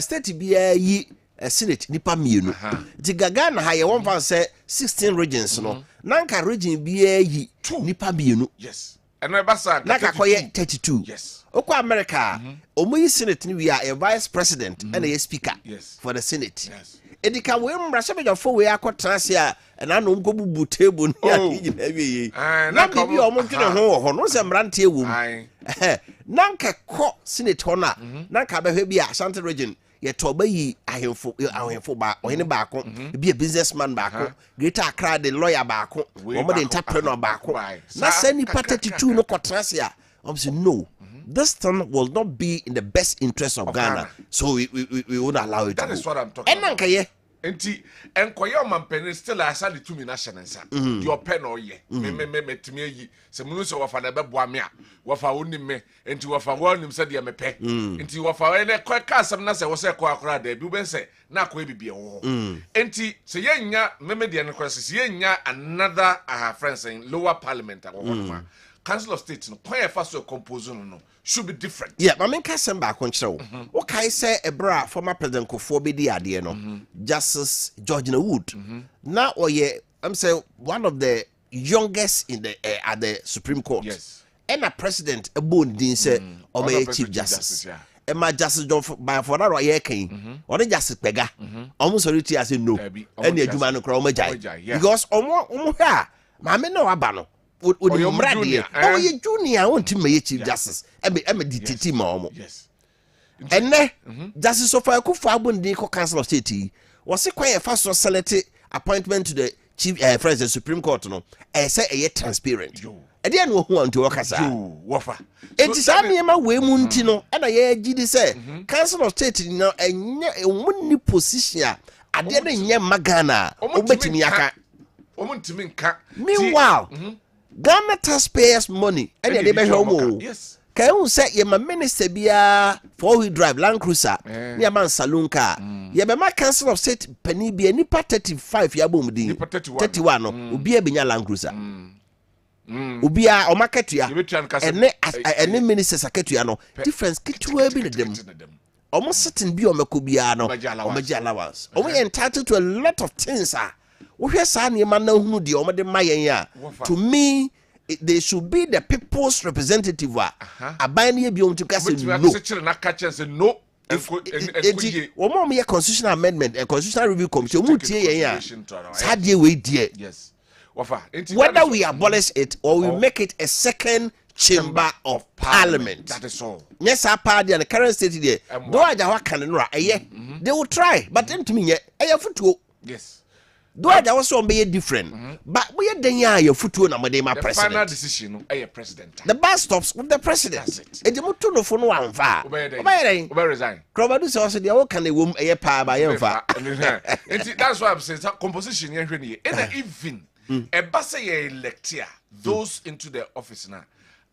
state be a Senate nipa mienu. The Gagana higher one van say 16 regions, no. Nanka region be a 2 nipa mienu. Yes. And my basa Nanka koye 32. Yes. Oko America, omo Senate ni we are a vice president and a speaker for the Senate. Yes. Edika we mrasha be for we akotranse a na no go bubu table ni na bibi omo dwene ho no se mrante ewum nanka ko Senate ho na nanka be hwe bi a Ashanti region ye toba yi ahemfo ba ohene ba ko bi a businessman ba ko Greater Accra the lawyer ba ko omo the entrepreneur ba ko na se ni 32 no kotranse a omo say no. This thing will not be in the best interest of Ghana. So we won't allow it. That is what I'm talking about. Enti enkoye omanpen still asali to me national your pen or ye me yi se munu so wafa na beboa me a wafa woni me enti wafa wonim se de me pe enti wafa ene kwa kasam na se wo se kwa akora da bi ben se na akwa bibie wo enti se yenya meme de ne kwa se yenya another friends in lower parliament wo Council of State no kwa fa so compose no should be different. Yeah, but I mean Kessben back on show. What can I say a bra former President Kofi Appiah no Justice George Wood. Now I'm saying one of the youngest in the at the Supreme Court. Yes. And a president a bone didn't say or Chief Justice. And my Justice John by for that year came or the Justice Pega. Almost already I said no. And the Jumano Kromajai. Because omo Mamma no abano. Would you junior? Oh, you junior, I want to make Chief Justice. I'm a DTT mom. Yes. And then Justice Sofa Kofi Council of State was a quite a fast selected appointment to the Chief President Supreme Court. No, I say a transparent. And then who want to work as a Wofa. It is a way Muntino, and I hear GD say Council of State now a money position. I didn't hear Magana. Meanwhile, Ghana taxpayers' money, and they be home. Yes. Can you say you're my minister be a 4-wheel drive Land Cruiser, near man saloon car? You be my Council of State penny be any 35 yabum 31 no, be a binya Land Cruiser. Ubia or market ya, and minister secretary difference kitu be them. Almost certain be on Makubiano or Majalawas. Or we entitled to a lot of things, to me, they should be the people's representative. Abani be on to cast no. If constitutional amendment, a constitutional review commission, yes. Whether we abolish it or we make it a second chamber of parliament. That is all. Yes, our party and the current state there. They will try, but then to me, yes. Do I also be different? But we are the your foot on my president. The final decision, president. The bar stops with the president. And the Mutuno for no one far. Resign. Probably also the old can a woman a power by your far. That's why I'm saying composition in even a basse electia those into the office now.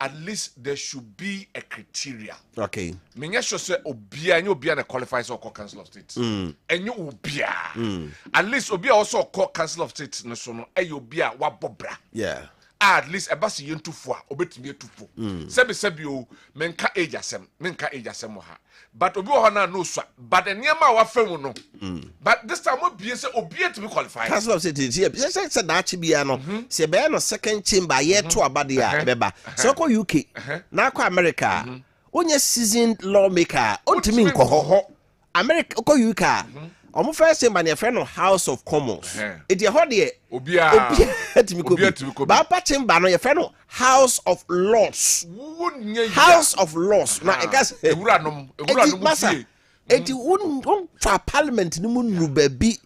At least there should be a criteria. Okay. Menya sure say obia and you obia na qualifies or Council of State. And you obia. At least obia also call Council of State no so no e obia wa bobra. Yeah. At least e ba se yentufu a obetumi etufu. Sebi o menka age asem ha. But obi ho na no so. But the niam wa fam no. But this time obia say obia to be qualified. Council of State here. Say na chi bia no. Se be no second chamber year to abade ya beba. So ko UK. Na ko America. Onye seasoned lawmaker. Ontimi nko ho. America ko UK. omo first chamber na friend no House of Commons it ye ho de obia timiko ba pa chamber no ye friend no House of Lords House of Lords na e gas ewura nom fie eti won fa parliament ni mu nu ba bi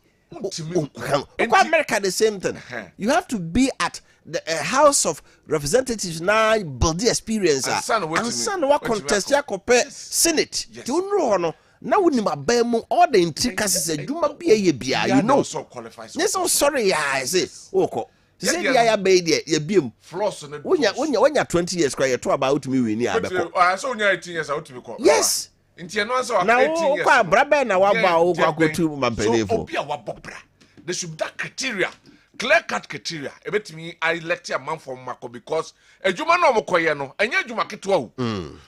America the same thing. You have to be at the House of Representatives now, build the experience. And son, what contest ya compare Senate. You know, now we need all the intricacies. You might be a bia. You know, yes, so sorry. I say, oh, say ya baby, you beam floss. When you're 20 years, cry to about me. We need. I saw 18 years out to be called. Yes. Now, Brabba now about go to my benefit. There should be that criteria, clear cut criteria. Ebet me, I elect a man from Mako because a Juma no Mokoyano, and yet Juma Kitwa.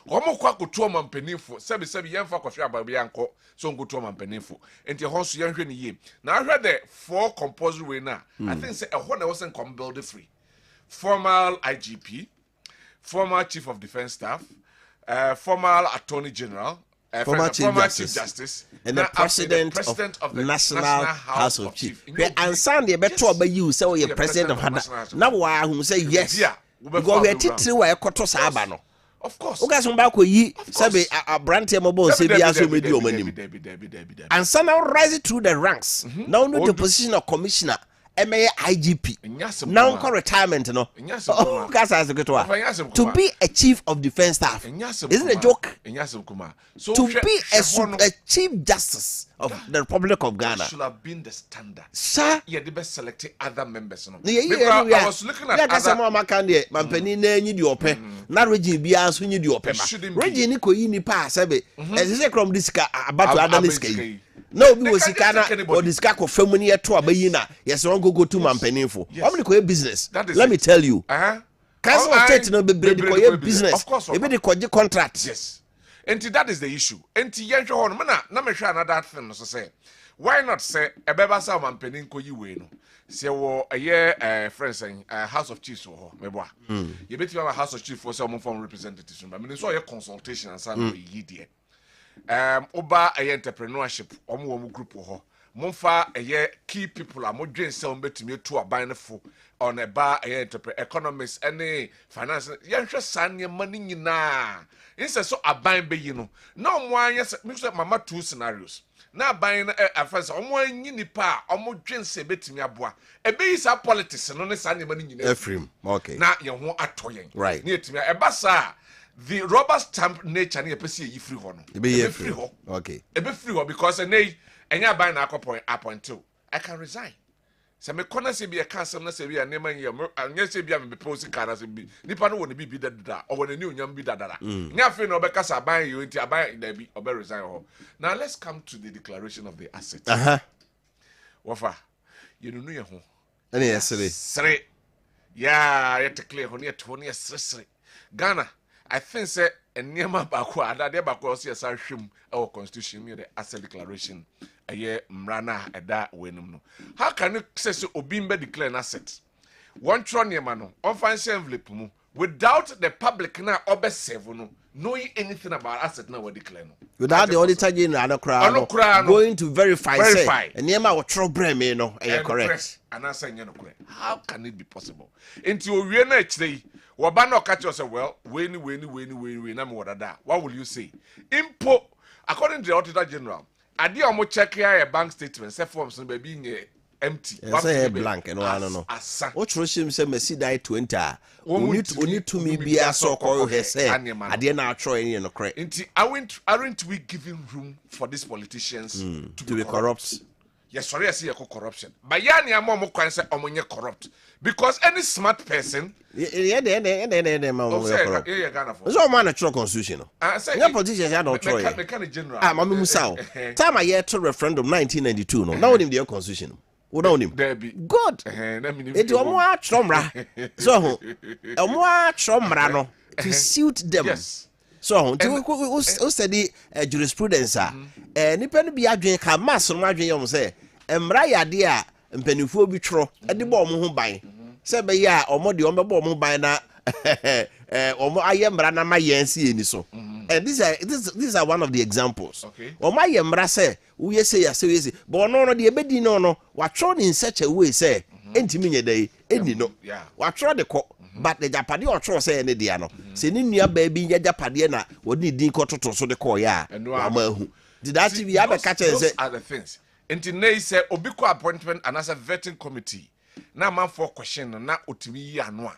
Homo to a man penifo, 7 young for Babianco, so go to a man penifo, and your horse young ye. Now I heard the 4 composite way now. I think say a one wasn't come build free. Former IGP, former Chief of Defense Staff, former Attorney General. Former Chief Justice and the President of the National House of Chiefs. And Sunday, better by you, so you're President of Hana. Now, why who say yes? Because we are teaching where Kotos Abano. Of course. Ugas Mbako ye, Sabe, a brand mobile, Sabiaso Medio Manim. And son now rising through the ranks. Now, no the position of Commissioner. MA IGP. Now call retirement, no. To be a chief of defense staff. Isn't it a joke? So to be a chief justice of the Republic of Ghana should have been the standard. Sir, yeah, they best selected other members. No? I was looking at other. Not Reggie Bias when you do open. Reggie Nico Yini pass, as is from this about to Adamiski. No, we was Sikana or this cack of family at Tuabayina. Yes, I go to Mampenifo. How many business? Let me tell you. Council of State no be business. Of course, you be the contract. Yes. And that is the issue. And Yancho Horn, na me sure another thing, so say. Why not say a beba sa Mampeninko you way no? Say, a year, friends saying, House of Chiefs or Meboa. You bet you have a House of Chiefs for some form representation. I mean, it's all your consultation and some ye dear. Oba a entrepreneurship omo group ho momfa a key people are modern sound betumi to aban fo on a bar a economics any finance yanhwe sanye money nyina inse so aban be yi no na omo anya me so mama 2 scenarios na aban afense omo anyi nipa omo dwense betumi aboa ebe yi sa politics no ne sanye money nyina Ephraim okay na ye ho atoyen right na etumi eba sa the rubber stamp nature na yepese yi free ho no be free ho okay e be free ho because enya buy na appoint to I can resign se me kona se bi e cancel na se bi anema yi anya se bi am be post car na se bi nipa no woni bi da o woni onyam bi dadara nya fe na obekasa buy you nti aban da bi obe resign ho. Now let's come to the declaration of the asset. Wofa you know ye ho any yesere yeah you declare ho ne to ne sere Ghana I think say enema bako adade bako so yesa hwem our constitution me the asset declaration aye mrana eda wenum no. How can you say so obimbe declare an asset one tronema no on fancy envelope mu without the public na observe no knowing anything about asset na we declare no without the auditor general going to verify enema wo tro breme no correct and answer no correct. How can it be possible into owie na chire Waba no catch yourself well, when na me wadada. What will you say? Impo, according to the Auditor General, adi omo check here a bank statement, say forms no be being empty. Say blank and I don't know. What Roshim say me see die 20. Only to me be a so called he say. Adi na try any no correct. Aren't we giving room for these politicians to be corrupt? Yes, sorry, I see a corruption. But yani amo kwan say omonye corrupt because any smart person yeah so man natural constitution no politicians ya don't try mama musa time I hear to referendum 1992 no now him the constitution we don't him good it omo atromra so omo atromra no to suit them yes. So who study jurisprudence nipa no bi adwen ka mass no adwen yom say emra yade a mpanifo bi twro e de bo mo ho ban se be ya omo de omo bo mo ban na omo aye mra na ma yensi eni so And these are one of the examples. Okay. Or my yemra say, we say, but no, the ebedi no, what thrown in such a way, say, entiminye day, any no. Yeah. What throw the court, but the Japadi or throw say any diano. Say, Ninia baby, ya Japadiana, would need Dinko to so the core, ya. And did that be a catcher? Those are the things. Enti say obiko appointment and as a vetting committee. Na man for question na otimi anwa.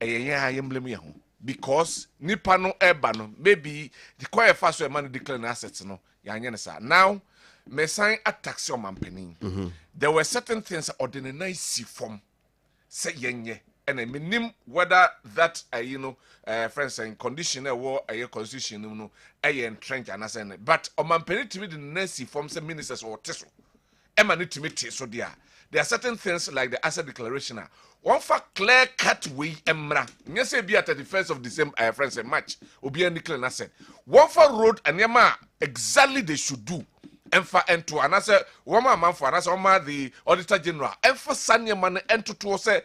Eya yemblem ye ho. Because nipa no eba no maybe the quiet fast so man declare assets no ya anya sa. Now me sign a tax on mampeni. There were certain things ordinary see from say yenye and I mean whether that friends saying condition war a constitution no entrench and as but on mampeni to be the next form say ministers or teso. Emma need to meet so there are certain things like the asset declaration. One for clear cut way emra. You say be at the 1st of December, friends, a match will be any clear asset. One for road and yama exactly they should do. And for to and I say one man for and I say the auditor general. And for Sanya man and to say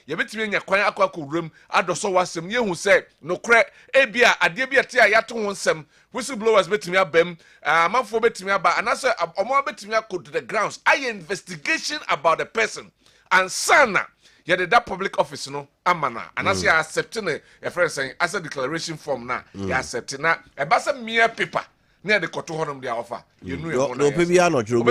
you bet me in your quiet aqua room. I do so was some you who say no crack abia adebia tia yato on some whistleblowers bet me abem man for bet me about and I say a more bet me to the grounds. I investigation about the person and sana. Yeah, that public office no amana and as you are accepting a friend saying as a declaration form now you are accepting now a basa mere paper. Near the Koto Honum they offer. You know, no, baby, I not true.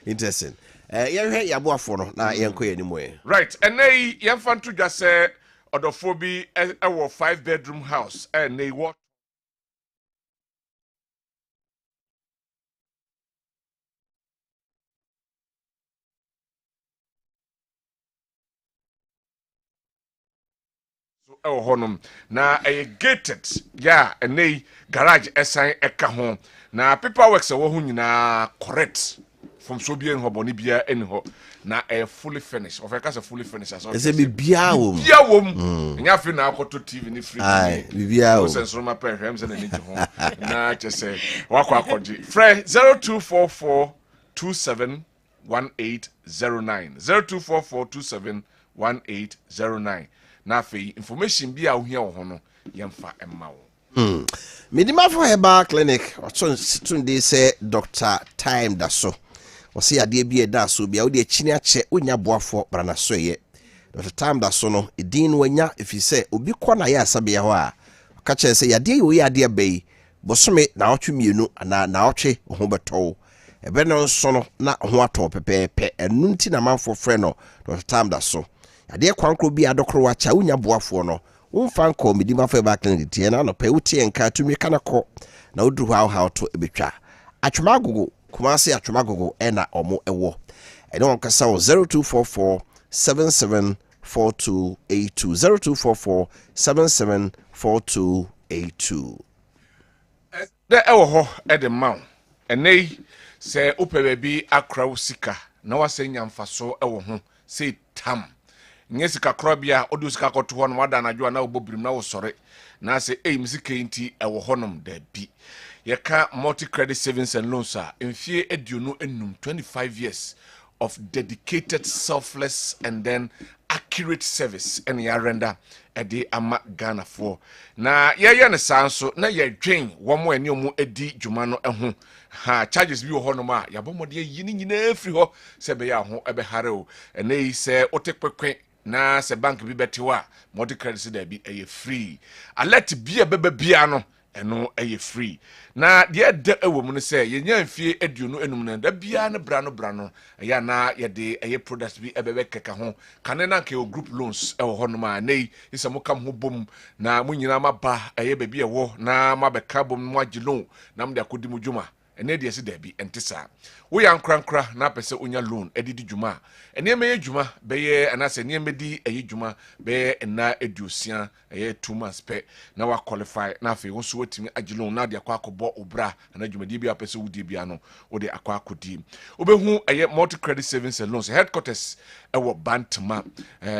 Interesting. You have for no, now anymore. Right, and they young fan to just say, Odophobia, our 5-bedroom house, and they what. Honum na a gated yeah and they garage assign eka ho na paperwork se wo hu nyina correct from so bien ho boni bia eni ho na a fully finished of a fully finished as say bibia wo nya fi na akoto tv ni free ai bibia wo sense ma pe hwem se na ni ho na che say wakọ akọji free 0244 271809 0244 271809 na fe information bi a ohia wo ho no yemfa emma wo Medima for Herbal Clinic tunde say Dr. Time da so o se ade bi da so bia wo de chini ache onya boafo brana so ye Dr. Time da so no edin wanya if you say obi kọ na ya asabe ho a ka che say yade yo yade bai bosome na otwe mienu ana na otwe ho beto ebe no so no na ho ato pepepe enu nti na manfo frɛ no Dr. Time da so ade kwankro bi adokro wa cha unya boafo no umfa nko Medima for Herbal Clinic tie na no pe utie nka tumi kana kɔ na udru how to ebetwa atwemagogo kumase atwemagogo ena omo ewo ene won kasa 0244 774282 0244 774282 de ewo ho e de maw ene se opebe bi akra usika na wase nyamfaso ewo ho se tam nyesika krobia odusika koto ho no wada na dwo na obobrim na wo sore na se msika enti ewo honom da bi yeka multi credit savings and loans a mfie eduonu enum 25 years of dedicated selfless and then accurate service and ya render edi ama Ghana for na ye ne sanso na ye dwen wo mo ani omu edi dwuma no eho ha charges bi wo honom a ya bomode yi ni nyina afri ho se be ya ho ebe hare o ene yi se otekpekwe na se bank bi betewa multi credit da bi eye free alert bi beba bia no eno eye free na de de ewo mu no se ye nya mfie eduonu enum na da bia ne bra no ya na ye de eye products bi ebebe keka ho kane na nke group loans ewo ho no ma nei isa mo kam ho bom na mo nyina ma ba eye ba bi ewo na ma be ka bom mo agilo na mo de akodi mu dwuma ene de ese da bi entisa wo ya nkrankra na pese onya loan edidi dwuma ene me dwuma beye anase ne medi eye dwuma beye na edusia eye 2 months pe na wa qualify na afi wo so wetimi agilo na de akwa akobọ obra na dwumadi bi apese wudi bia no wo de akwa akodi obehu eye multi credit savings and loans headquarters ewo Bantama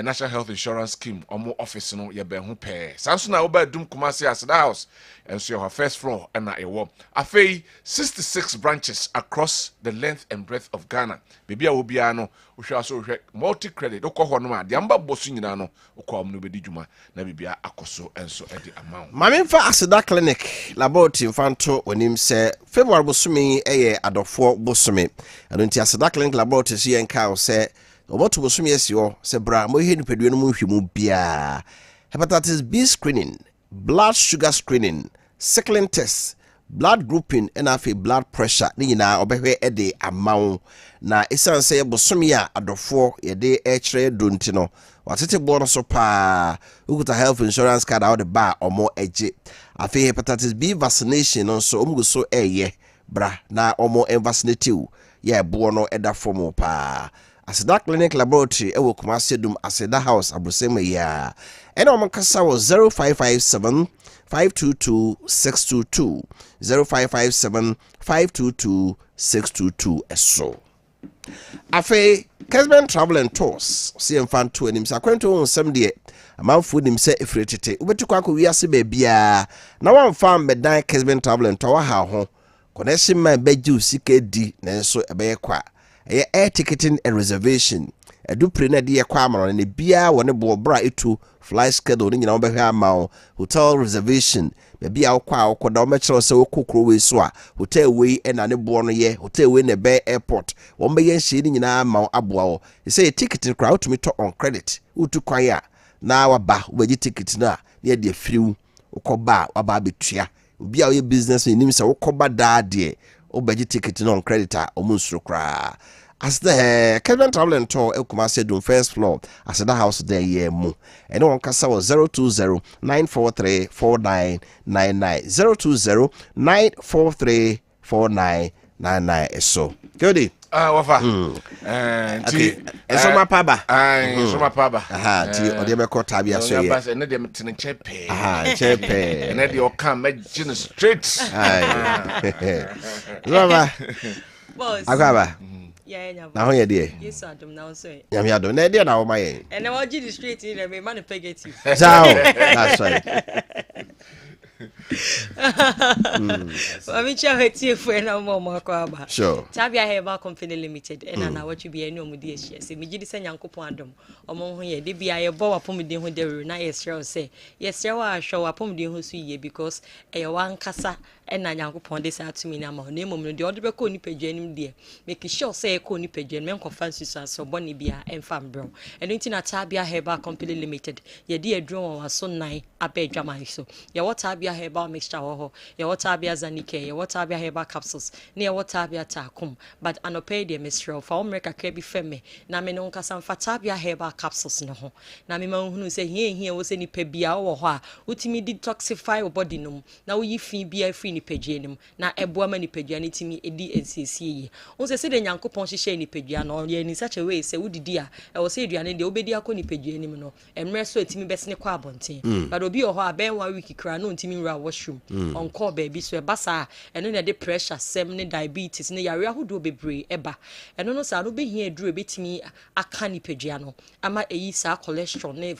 National Health Insurance Scheme omo office no ye be hu pe sanso na wo ba dum Kumasi as the house enso your first floor na ewo afei 66 6 branches across the length and breadth of Ghana. Bibia obia no wohwe aso wohwe multi credit okọ ho no a de amba bosu nyina no okọ am no bedi dwuma na bibia akoso enso e de amount. Mamemfa Aseda Clinic laboratory mfanto onim se February bosumi eye adofo bosumi. Eno nti Aseda Clinic laboratory si enka o se oboto bosumi esi o se bra mo he nipadua no mu hwemu bia. Hepatitis B screening, blood sugar screening, sickling test, blood grouping and afi blood pressure ni nyina obehwe e de amount na esan se bosumi a adofo ye de e kire donti no watete bo no so pa ukuta health insurance card out the bar omo eje afi hepatitis B vaccination no so omugo so eye bra na omo vaccinate ye bo no eda form pa Aseda Clinic Laboratory ewo Kumasi Dum Aseda House Abrosema ya ena omo kasa wo 0557 522 622 0557 522 622 eso afe Kessben Travel and Tours see mfanto anim sa kwento on sem de amanfo nim se efretete ubetukwa akọ wiase ba bia na wamfa medan Kessben Travel and Tour ha ho connection man beji usika di na nso ebe kwa air ticketing and reservation edupre na de kwa amaro na bia woni bo bra etu flight schedule ni nyina obehwe ama hotel reservation bia akwa akoda o mechero se okokro we so a hotel we na ne bo no ye hotel we na be airport wo be yen hye ni nyina ama aboa wo say ticket crowd to me to on credit utu kwan ya na waba ubeji ticket na ne de friu ukoba waba betua obi a ye business ni nim se ukoba da de ubeji ticket na on credit a omunsuro kra as the Kessben Travel and Tour Kumasi Dum first floor Aseda House there ye mu and one kasa was 020 943 4999 020 943 4999 so good Wofa okay eso mapaba so mapaba ti ode be ko tabia so ye bas ene de metene chepe chepe ene de o kan magine straight Baba boss akaba yeah na ho ye de yes adom na so yam yado na de na wo maye and I want you the straight in me man pegate you zao that's right I mean, you have to for no more kwaba. Sure. Tabia Herbal Company Limited, and I what you be any omudi shares. Me gidi say nyankopon adom. Omo ho ye de bia ye bo apomden ho de na yes say. Yes sure show apomden ho so ye because e wan kasa and nyankopon de say atumi na ma na mom no de odebe ko ni padwanim de. Make sure say ko ni padwan men conference so boni bia emfam bro. Eno nti na Tabia Herbal Company Limited. Ye de adwon wa so nan abedwaman so. Ye what Tabia Herbal mixture ho. Ye what Tabia zanike, ye what Tabia Herbal capsules. Ni ye what Tabia takum. But anope de mistro for America kebi feme. Na me no nkasa mfa Tabia Herbal capsules no ho. Na me ma hunu se hie wo se ni pebia wo ho a utimi detoxify your body no. Na wo yi fi bia free ni pegye nim. Na eboa ma ni pegya ni timi edi ensiesie yi. Won se de nyankopon hihye ni pegya no ye ni such a way se wodidi a e wo se aduane de obedi akọ ni pegya nim no. Emre so etimi besne kwa abonten. But obi ho a ben 1 week kra no ntimi nra washroom. On call baby so e basa eno na de pressure sem ne diabetes ne yare ahodo bebre eba eno no sa no be hia aduru betimi aka ni pegya no ama eyi sa cholesterol ne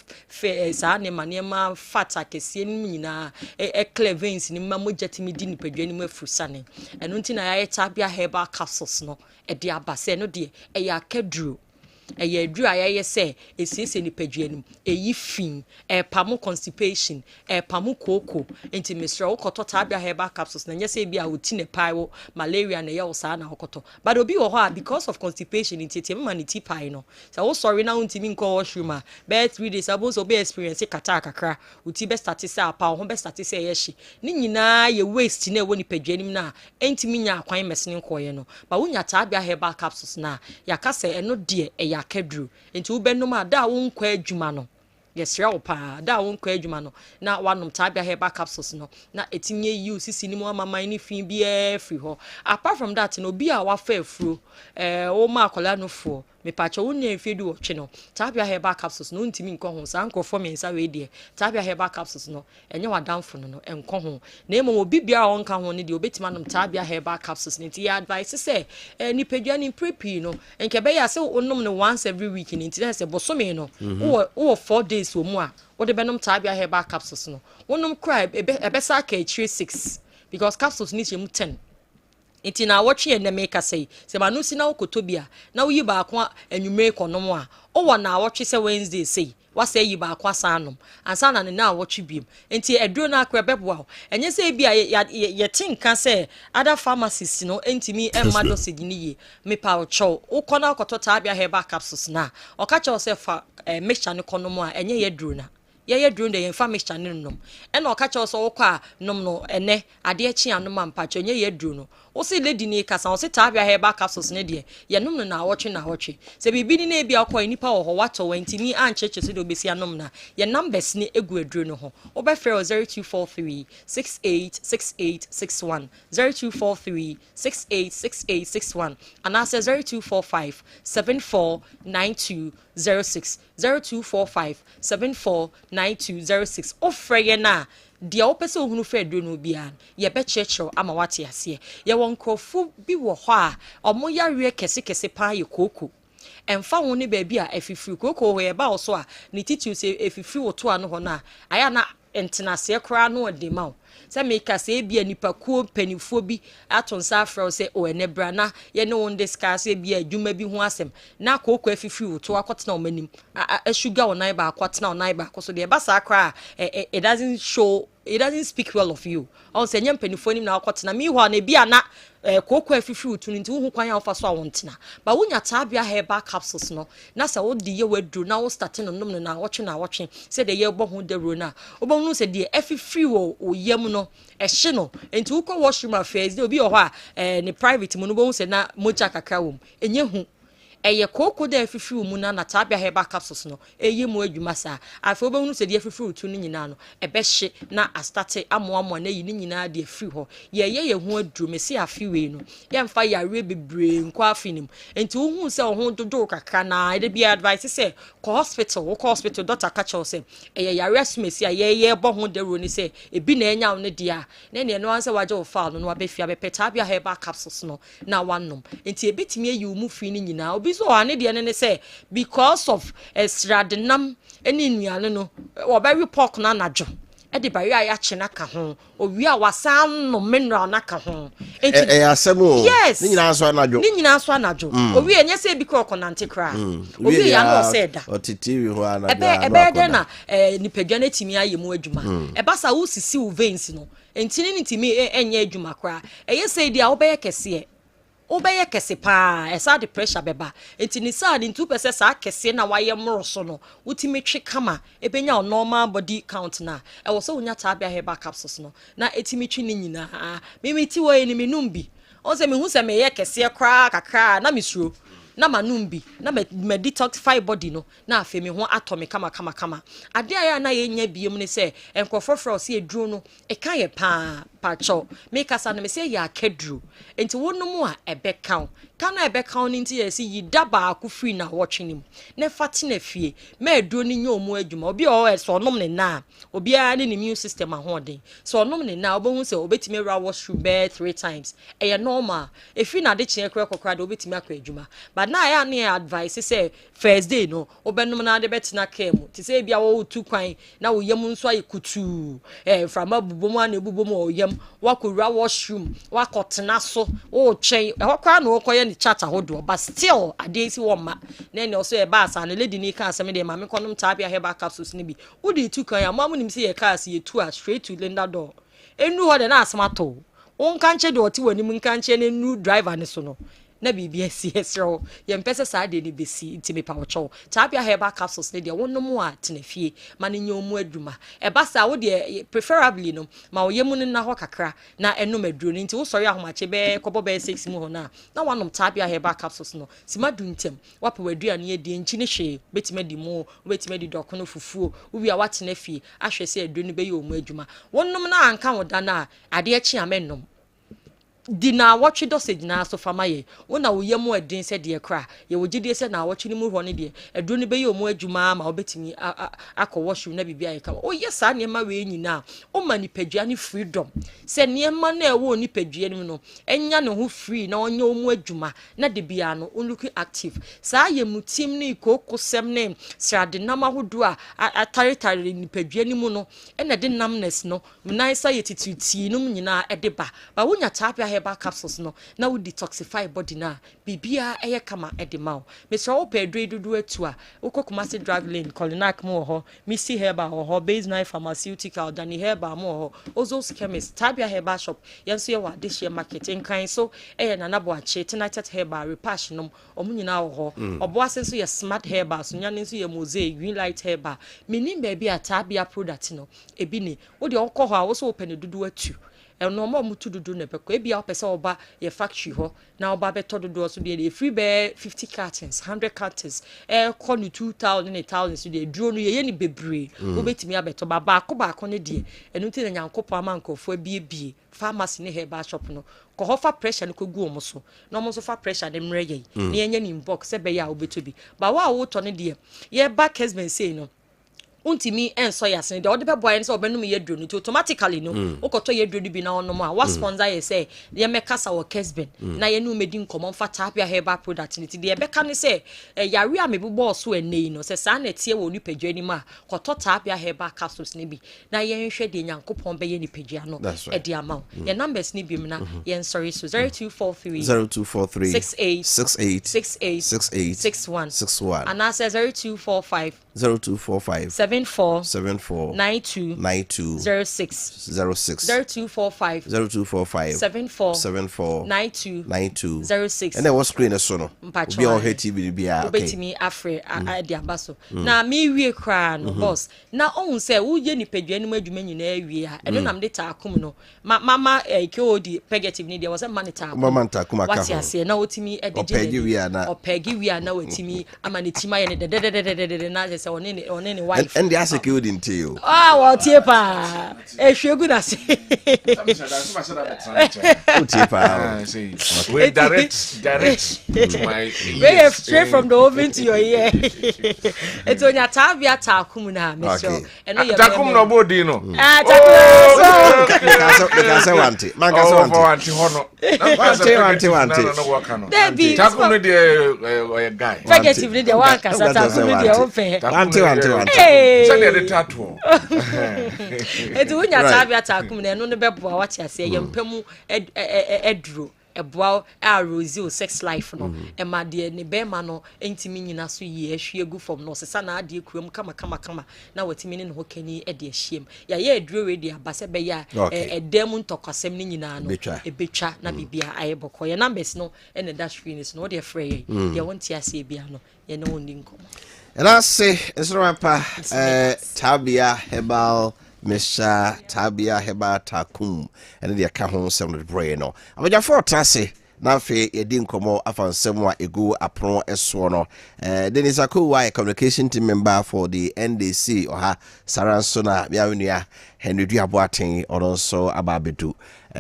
sa ne manema fat akesie ni nyina clear veins ni ma mojetimi di ni pegya ni mafusane eno nti na ya Tabia Herbal capsules no e de abase no de e ya kaduru eye aduru ayaye se esiese ni padwanim eyi fin pamo constipation pamo koko enti mesra wokoto Tabia Herbal capsules na nyese bia woti ne paiwo malaria na ye wo saa na wokoto but obi wo ho because of constipation enti ma ni tipai no so wo sorry na untimi nko washroom a be 3 days abos obi experience kata kakra uti be start say apa ho be start say ye hye ni nyina ye waste na wo ni padwanim na enti nya akwan mesene nko ye no ba wonya Tabia Herbal capsules na yakase eno de akadru enti ubenum ada wo nkwa adwuma no yesra wo pa da wo nkwa adwuma no na wanom Tabia Herbal capsules no na etinye yi usisi ni mu amaman ni fin bia free ho apart from that no bi a wafa afuro wo ma akola no fo me pacho wo nya fedu wo twe no Tabia Herbal capsules no ntimi nko ho san nkofo me nsa we de Tabia Herbal capsules no enye wadanfo no enko ho na emo obi bia wo nka ho ne de obetima nom Tabia Herbal capsules ne ti advice say ni pedua ni prepi no enke be ya se onom no once every week ni ti say bosome no wo 4 days wo mu a wo de benom Tabia Herbal capsules no wonom cry ebe sa ka 6 because capsules ni chemu 10 Iti na watching and make us say manusi na okotobia na uyi ba akwa enyume ekonomo a o na watch say Wednesday say what say you ba akwa sanum ansa na na watch biem enti eduro na akra beboa enye say bia ye tinka say other pharmacists no entimi emma do sigini ye me pa ocho ukona okotota abia herbal capsules na okacha say fa mixture ne konomo a enye ye duro na ye duro de ye fa mixture ne nom ena okacha so wokwa nom no ene ade chi anom ampacho enye ye duro no o se lady ni kasa o se tabia herbal capsules ne de ye nom no na watch se bibi ni na bia kwa nipa wo ho wato wantimi ancheche se do besi anom na ye numbers ni egu aduro no ho o be frɛ 0243 686861 0243 686861 and answer 0245 749206 0245 749206 o frɛ na dia opese ohunu fe do no bia ye be chechero ama wate ase ye won krofo bi wo ho a omo yare kese pa ye koko emfa wo ne ba bi a afifiri koko ho ye ba so a ne titu se afifiri wo to ano ho na aya na entenase kra no de ma wo se me ka se bia nipa ko panifo bi atonsa afro se o enebra na ye ne won discuss bia adwuma bi ho asem na koko afifiri wo to akotena o manim a sugar wo nai ba akotena o nai ba akoso de ba sa kra it doesn't speak well of you. On say nyam panifo nim na akotena mi ho na bia na koko afifiri tu nti wo kwan ya ofa so awontena ba wonya tabia herbal capsules no na sa wo di ye wadru na wo start no nom na watch say de ye bo ho de ro na obo nu say de afifiri wo oyam no ehye no nti wo ko washroom affairs de obi ho a ne private mu no bo say na mocha kakra wo enye hu eye koko de afifiri mu na tabia herbal capsules no eye mu adwuma sa afi obo nu say de afifiri tu no nyina no ebehye na astarte amoamo na yi nyina de afiri ho ye hu adru me se afi we no ye mfa yare bebre nkwa afinim enti wo hu se wo ho dodo kakra na de bi advice say ko hospital doctor catch us say eye yare asumesi a ye bo ho de ro ni say ebi na enya wo ne dia na ne no anse waje wo fa no no abefia be tabia herbal capsules no na wanom enti ebitimi ayi wo mu fi ni nyina obi so ane de ne say because of esradenam eni nuane no wo ba report na najo e de ba ya chena ka ho owi a wasan no mineral na ka ho enti asemo yes ni nyina so anajo owi enye say bi ko konante kra owi ya no say da otitiwi ho anajo ebe de na nipadwa na timi ayemu adwuma e ba sa wo sisi wo veins no enti ni timi enye adwuma kra eye say dia wo be ye kese obeye kese pa esa de pressure beba enti ni sa de 2% sa kese na waye moroso no utimi twe kama ebenya normal body count na e wo so unya tabia herbal capsules no na etimi twe ni nyina mimi ti wo ni minum bi on se me hu se me ye kese kra kakra na misuro na manumbi na me detoxify body no na afi me ho atomic kama ade aya na ye nya biem ne se enkofofro se eduro no e kan ye pa cho me kasa na me se ya kedru enti wonum a ebe kan kana ebe kan ni nti ye si yidaba akufri na watching ne fati na fie me eduro ni nya omu adwuma obi o so nom ne na obi a ne immune system ahoden so nom ne na obo hu se obetime ra washroom be 3 times e ye normal efi na de kye kokra de obetime akwa adwuma but na ya ne advice say first day no obenum na de betina kemu ti say bia wo tu kwan na wo yam nso ayi kutu from abubomu na ebubomu o yam wakura washroom wakotena so o chen hokwa na okoye ni chat ahodo but still ade si wo ma na ne also e ba asa na lady ni ka asem de ma me konom tabia herbal capsules ni bi wo di tu kwan ya mamu nim say ye ka ase ye tu a straight to Linda door enu ho de na asmato won kanche de oti wani mun kanche ne nu driver ne so no na bibia CSRO ye mpese sa de ni besi ntimi pa wocho tabia herbal capsules ne de wonom a tenafie ma ne nyomu adwuma e ba sa wo de preferably no ma wo yemu na ho kakra na enom aduro nti wo sori ahomache be kobo be 6 mu ho na wonom tabia herbal capsules no sima du ntem wape waduane ye de nchi ne hwe betima di mu betima di dokono fufuo wo wi a watenafie ahwe se aduro ne be ye omu adwuma wonom na anka wo da na ade achi amennom dina watch dosage na so fama ye wona wo yemu adin se de kra ye wo gidie se na watch ni mu ho ne de aduro ne be ye omu adwuma ma obetimi akọ washroom na bibia ye ka o yes a ne ma we nyina o ma ni padua ni freedom se ne ma na e wo ni padua ni no enya ne ho free na onya omu adwuma na de bia no on look active sa ye mutim ni kokosem ne srade nam ahodo a atare ni padua ni mu no e na de namness no nai sa ye tituti num nyina e de ba wonya tapia herbal capsules no na wo detoxify body na bibia eye kama edema Mr. Ope do etu a Kumasi drug lane Colinac mo ho Missy herbal ho base 9 pharmaceutical Danny herbal mo ho Ozos chemist Tabia herbal shop yenso ye wa this year marketing kan so nanabo ache tenated herbal repassion nom omunyina ho oboase so ye smart herbal so nyane so ye mosaic green light herbal menim baby Tabia product no ebi ni wo de okọ ho a wo so open dudu atu no more mutu dudu ne beko ebia opese oba ye factory ho na oba beto dudu so de free be 50 cartons 100 cartons call you 2000 1000 so de duro no ye ni bebre wo betimi abeto ba ko ne de enu ti na nyankopɔ amankofo bie pharmacy ne herbal shop no ko hofa pressure no kogu omo so na omo so fa pressure de mre ye na yenye ni box se be ya obeto bi ba wa wo to ne de ye ba Kessben say no untimi enso yasen de ode beboa en so obenum ye duro no automatically no okoto ye duro bi na onom a wa sponsor ye say ye mekasa wo Kessben na ye no medi nkomon fa Appiah herbal product ni ti de be ka ne say yare a mebebo so enei no say sa na tie wo nipadwa ni ma koto Appiah herbal capsules ni bi na ye nhwe de nyankopon be ye nipadwa no e de ama ye numbers ni bi na ye sorry so 0243 68 61 and I say 0245 74 92 06 0245 74 92 06 and then what screen is so no be all TV be obetimi afre ade abaso na me wie kra no boss na on say wo ye nipadua no adwuma nyina awie a eno nam de taakum no mama KOD pegative ni de was man taakum mama taakum aka what ase na otimi edege opegi wi na watimi amanetima ye ne de na say one wife and the security into you what tiepa ehwegu na se we direct to my we straight from the oven to your ear it's on your Appiah taakum na me sure eno ye taakum no body no say one thing man ka say one thing hono taakum no de guy negative de one ka sa taakum de o fe one say the tattoo etu unya Appiah taakum na eno ne beboa wachi ase ye mpamu eduro eboa Rosio sex life no e ma de ne be ma no entimi nyina so yi ahwiegu from no sesa na ade kuram kama na watimi ne ho kani e de ahiem ya ye eduro we de abase be ya edem ntokosem ne nyina no ebetwa na bibia ayebokọ ye numbers no e ne dash screen no de frey ye wonti ase bia no ye no ndi nkom and I say Esrapa Appiah herbal Mesha Appiah herbal takum and the account home 7 brain no abaja for trase na fe yedi nkomo afansem a egu apron eso no Dennis Akowa communication team member for the NDC oha Saransona biawenua Henry Duaboaten also ababedu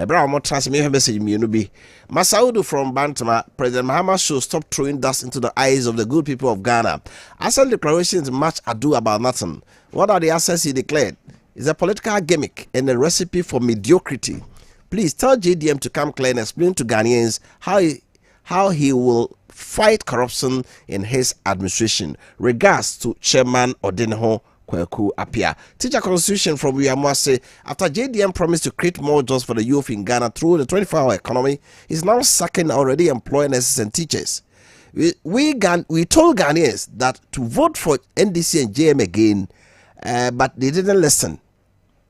Bra mo trans me message me no be Masaudu from Bantama President Mahama should stop throwing dust into the eyes of the good people of Ghana. Asset declarations much ado about nothing. What are the assets he declared? It's a political gimmick and a recipe for mediocrity. Please tell JDM to come clear and explain to Ghanaians how he will fight corruption in his administration. Regards to Chairman Odenho Wofa Appiah. Teacher constitution from Uyamwase. After JDM promised to create more jobs for the youth in Ghana through the 24-hour economy, is now sacking already employed nurses and teachers. We told Ghanaians that to vote for NDC and JM again, but they didn't listen.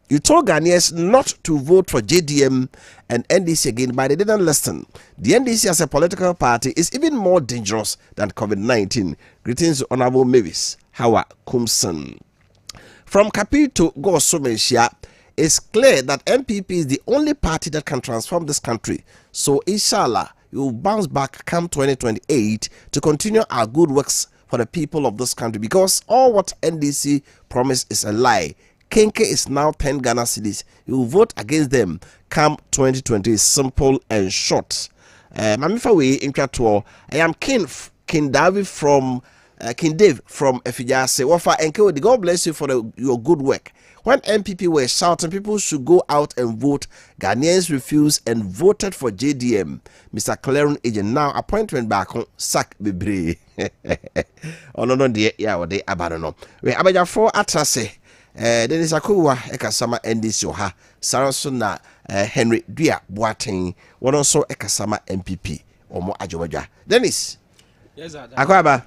You told Ghanaians not to vote for JDM and NDC again, but they didn't listen. The NDC as a political party is even more dangerous than COVID-19. Greetings, Honorable Mavis Hawa Kumson. From Kapi to Gosomenshia, it's clear that MPP is the only party that can transform this country. So, inshallah, we will bounce back come 2028 to continue our good works for the people of this country, because all what NDC promised is a lie. Kenke is now 10 Ghana cedis. You will vote against them come 2020. Simple and short. Mamifa we intro. I am King David from King Dave from Efijase. Wofa Enke, God bless you for your good work. When MPP were shouting people should go out and vote, Ghanaians refused and voted for JDM. Mr. Clarence agent now appointment back on sack bebre. Oh no dear, yeah, what they abandon. We abaja for atrase. Dennis Akuwa ekasama NDC oha saranso na Henry Dua Boateng wono nso ekasama MPP omo ajobaja. Dennis, yes sir. Akwaba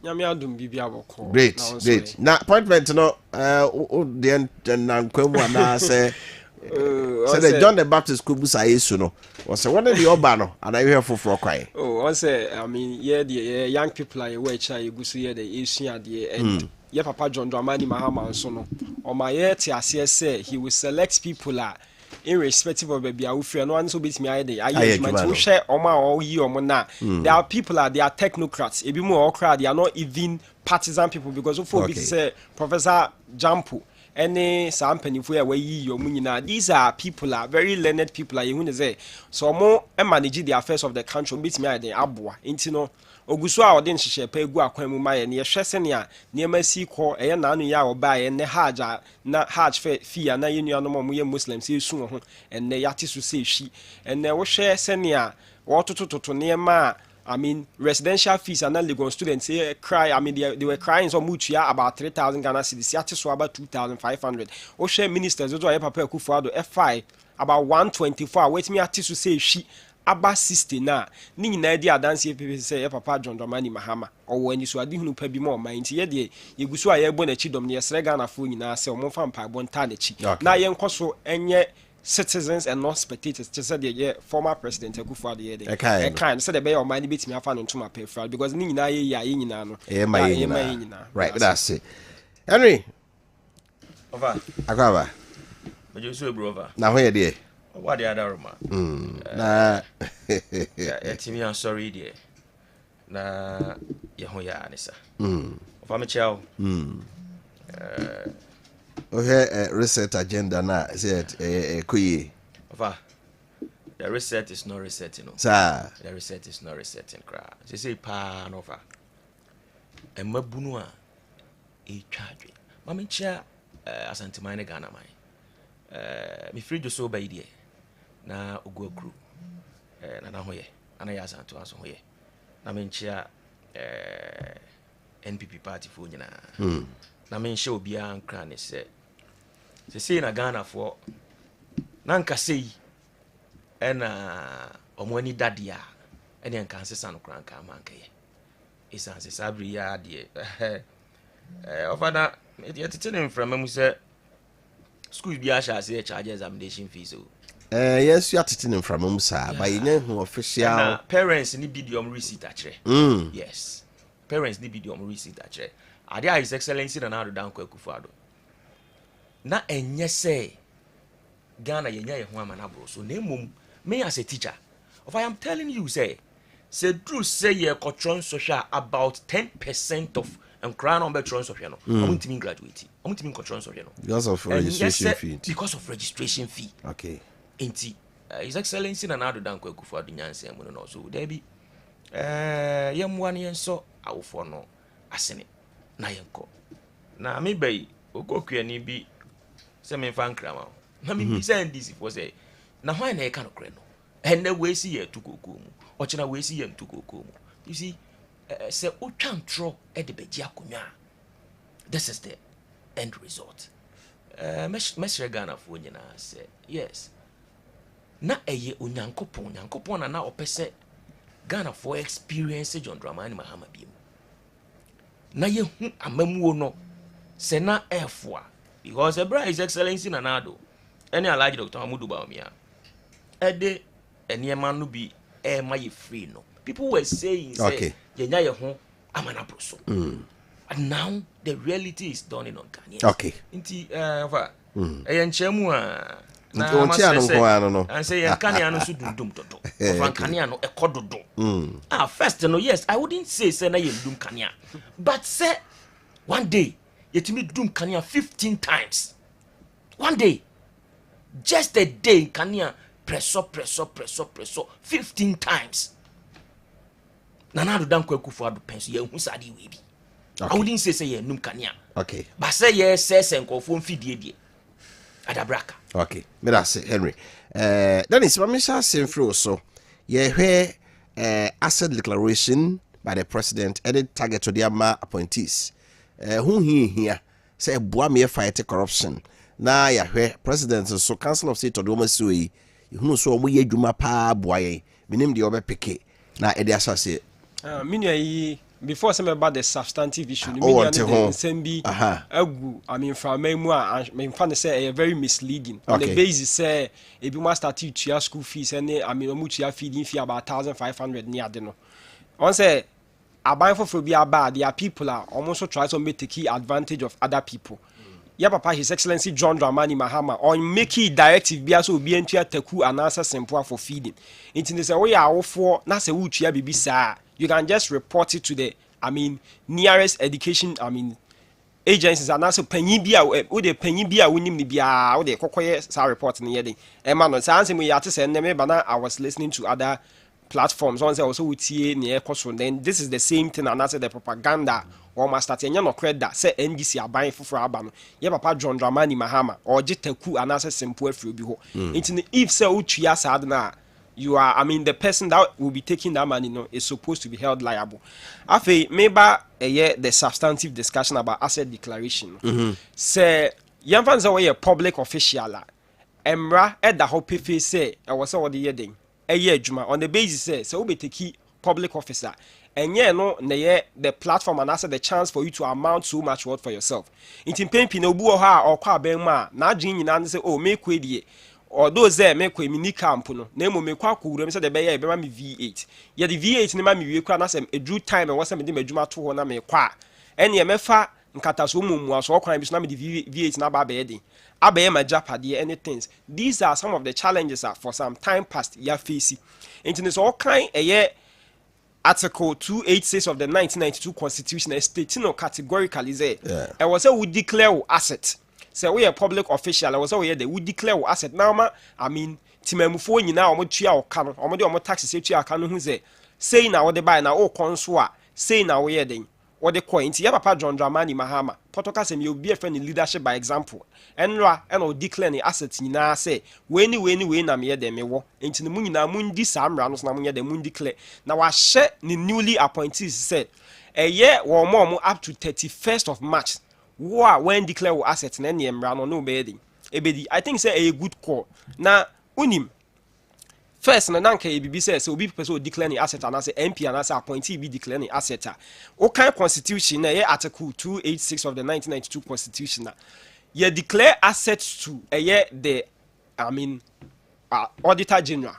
nyame adum bibia boko. Great. Na appointment no the nankwamu na say the John the Baptist kubusa Yesu no. Was say one of the obano and I hear for kwai. Oh, I say I mean the young people are we cha yegusu here the Asian the and yeah, Papa John Dramani Mahama so no. On my yet say he will select people irrespective of baby awufia no one so bit me ide we share oma all yi omo na there are people they are technocrats ebi mo okra they are not even partisan people because of bit say Professor Jampo any some penifo ya we yi omo nyina these are people very learned people you know say so mo manage the affairs of the country bit me ide aboa enti no ogusu a odin hihye pa egu akwan mu maye ne yehwese ne a niema si ko eye na anu ya obaye ne haja na haj fee na yenu no mo ye muslims esu ho enne yate so se hwi enne wo hwe se ne a wototototo niema I mean residential fees and Legon students cry I mean they were crying so much about 3,000 Ghana cedis yate so about 2,500 wo hwe ministers do ya papa Akufo-Addo F5 about 124 wait me ate so se hwi aba 60 na ni nyina di adanse pepe se Papa John Dramani Mahama owo ani so ade hunu pa bi mo man nti ye de yegusu a ye bo na chi dom ne yesre Ghana fo nyina se omo fa mpa bo nta na chi na ye nkoso enye citizens and not spectators just said the former president Akufo-Addo ye de kind said the be o man ni betimi afa no ntuma pe fra because ni nyina ye ya ye nyina no ye nyina right that's it Henry over Akwaba but you so bro over na ho ye de what the other man na etimi am sorry there na ye ho ya anisa of me chao reset agenda na said kuyi of the reset is not resetting no sir the reset is not resetting cra say pa no fa emabunu a e twadwe ma me chia asanteman ne Ghana man me free jo so ba idie na oguakru na hoye ana ya santo aso hoye na menchia NPP party fo nyina na menhye obia ankra ne se na Ghana fo na nka sei ena omwani dadia ene nka nsesa no kran ka mankaye isanse sabri ya de ofada etete ne mframa mu se school bi a sha se charge examination fees o yes you are teaching from Musa by who official parents ni bidium receipt akere yes parents ni bidium receipt akere ade His Excellency na do dan Akufo-Addo na enye say Ghana yenya ye ho amana bro so na mum me as a teacher if I am telling you say true say ye control social about 10% of crown on betron social no omuntimi graduate omuntimi control social no because of registration fee okay enti His Excellency na do dan Akufo-Addo nyanse mu no so there be yemwa ne yenso awofo no asene na yenko na me bai okokuani bi se me fa nkrama na me bi say ndisi for say na hwan na e ka no kre no enne we si ye tukoko mu ochina we si ye tukoko mu you see say otwantro e de beji akonwa this is the end result mesre Ghana fo nyina say yes na eye onyankopon na opese Ghana for experience John Dramani Mahama bi na ye hu amamuo no se na efwa because His Excellency na do any Alhaji Dr. Amudu Bawumia ede eniema no bi ma ye free no people were saying say yenya ye ho amana proso and now the reality is dawning on Ghana okay nti nchemu a na no and say Kanye no so dum toto Frank Kanye no ekododo first no yes I wouldn't say na ye dum Kanye but say one day yetimi dum Kanye 15 times one day just a day Kanye press up 15 times na do dan Akufo-Addo penso ye hu sade we bi I wouldn't say ye num Kanye okay but say yes say nkofo mfidie die adabraka okay me that say Henry then is permission sinfro so ye hwe asset declaration by the president and target to the appointees who here say boa me fight corruption na ya hwe president so council of state odoma so yi hunu so omo ye adwuma pa boa ye minim de obepeke na e de asase yi before some about the substantive issue the same be agu I mean from mu me fan say a very misleading on the basis say e bi must start to school fees and I mean omu tua feeding fee about 1500 near ade no on say aban for be about there are people are almost try to make take advantage of other people. Yeah, Papa, His Excellency John Dramani Mahama on making directive be also be into taku and answer simple for feeding. It is a way out for Nasa Uchia Bibi sa. You can just report it to the nearest education agencies and also penibia or the penibia winning the bia or the cocoa sa report in the year. Emma no sans me at send them bana I was listening to other platforms on also with near cost then this is the same thing and answer the propaganda. Or must start no credit say NDC are buying for Abano. Yeah, Papa John Dramani Mahama or Jitaku and answer simple free beho. If say Uchia Sadna, you are the person that will be taking that money is supposed to be held liable. Afe maybe the substantive discussion about asset declaration. Say Yanfans away a public official Emra at the whole PF say I was already yedding a year Juma on the basis say so be take public officer. And the platform and also the chance for you to amount so much worth for yourself. It's in pain pinobu or kwa benma na jin and say oh make way or those there make we mini camp no name me kwa ku say the be be me V8 ye the V8 ne ma me wie kwa na say a due time and was me de adwuma to ho na me kwa ene me fa nkata so mumu aso kwan bi so na me the V8 na ba be dey abaye ma japade anything. These are some of the challenges for some time past ya face into so kind Article 286 of the 1992 Constitution stating categorically say, I was a would declare asset. Say we a public official, I was a they would declare asset. Now, Timemufo ni now chia or canon, or more taxes say canon who say now what they buy now, oh, consua, say now we then. Or the coin, Papa John Dramani Mahama, Potokas and you'll be a friend in leadership by example. And declare the assets in our say, when I'm here, they may walk into the moon, mundi Sam Ranos, Namunia, the moon declare. Now I share the newly appointees said, a year or more up to 31st of March. War when declare assets and any Ran or no bedding. I think say a good call. Now, unim. First, na nanka EBB says so be person declare the asset and as MP and as appointee be declare the asset. Okay, constitution article 286 of the 1992 constitution. You declare assets to the auditor general.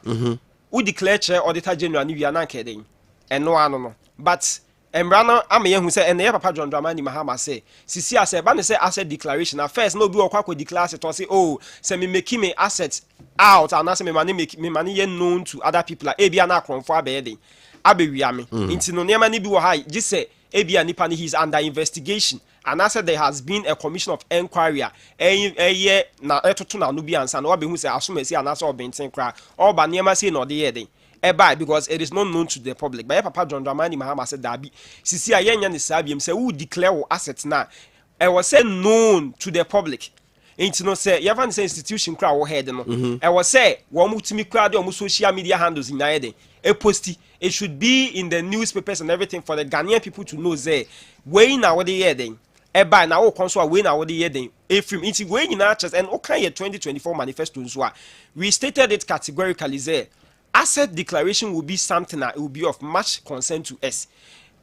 Who declare chair auditor general ni we nanka den. And no. But Embrano Amaye who say and Papa John Dramani Mahama say sisi say ban say asset declaration. Now first no be okwa declare asset or say oh say me make me assets out and say me money known to other people like ebia na kronfo abeden abewiame inti no nema ni bi wo hai just say ebia nipa ni he is under investigation and I said there has been a commission of inquiry year na etoto na no bi ansa na obehu say asomasi anasa obenten kra all ba nema say no de yeden because it is not known to the public. But Papa John Dramani Mahama said that sisi ayenya ni sabiam say who declare assets na I was say known to the public. Ain't no say you have say institution crowd or head no. I was say one mutimi crowd or social media handles in Naeden. A posty it should be in the newspapers and everything for the Ghanaian people to know say way now what they heading. By now console way now what they heading. If you it's way in arches and okay 2024 manifesto we stated it categorically say asset declaration will be something that will be of much concern to us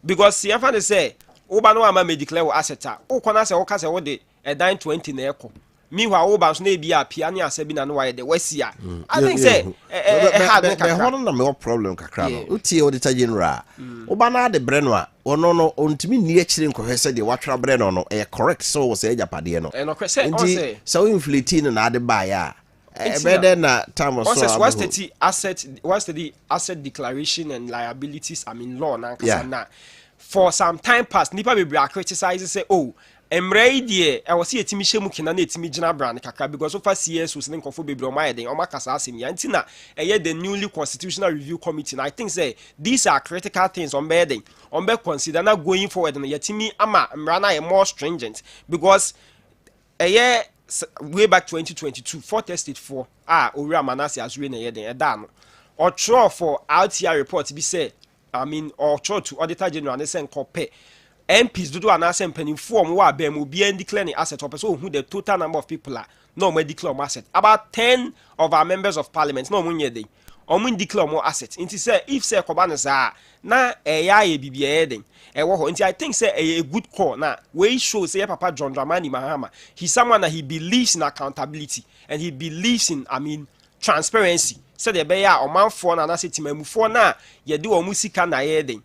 because see if say oba no ama me declare asset o kona say o ka say what the dan 20 na eko meanwhile oba so na bi apia ne asabi na no why the wesia I think say the one na me problem kakra no utie auditor general oba na de bre no a ono no ontimi ni akire nkohwe say de watwa bre no no correct so say japade no e no say so inflate na de buy a better na time so what's the asset declaration and liabilities law na for some time past nipa be criticize say oh emre die I was see etimi shemu kina na etimi gina brand kaka because so far CS was nkofo be o ma yeden o makasa asem ya ntina the newly constitutional review committee and I think say these are critical things on be consider na going forward na yetimi ama emra na more stringent because way back 2022 for tested for Owura Manase Azure na yeden eda no or true for RTR report be say or true to auditor general and say nkope MPs do an asset penny form where BM will be declaring asset or person who the total number of people are no more declare asset. About 10 of our members of parliament, no one day. Or mun declare more assets. Inti say if say Kobanas are na a BBA inti I think say a good call na we show say Papa John Dramani Mahama. He's someone that he believes in accountability and he believes in transparency. So the beya or man for na say timamu for na ye do musika na yeden.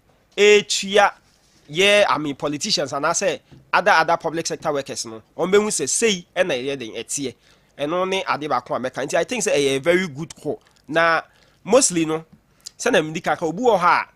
Politicians and I say other public sector workers no. Ombe say and na yeden etie. And only adeba kwa meka. Inti I think say a very good call. Na mostly no send them the kaka obu ha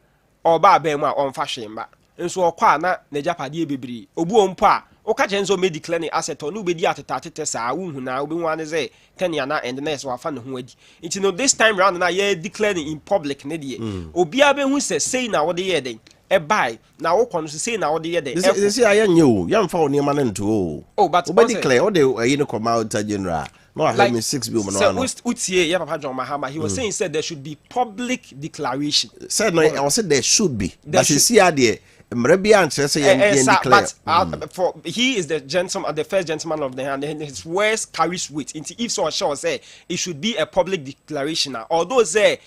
or ba be ma on fashion ba nso okwa na na japade bebiri obu ompo a o ka chenzo me declare asset no be di atete saa wu na obi wan say Kenya na and next wa fa ne ho adi nti no this time round na ye declare in public ne de obi a be hu say na wo de ye den e buy na wo kono say na wo de ye den e say ayen you yam fa oni ma na nto o but obi declare o de you no come out general. No, I have 6 billion. So, Papa John Mahama, he was saying said there should be public declaration. Said no, I was said there should be. But you see, idea. But for he is the gentleman, the first gentleman of the hand, and his words carries weight. If so, sure say it should be a public declaration. Although say,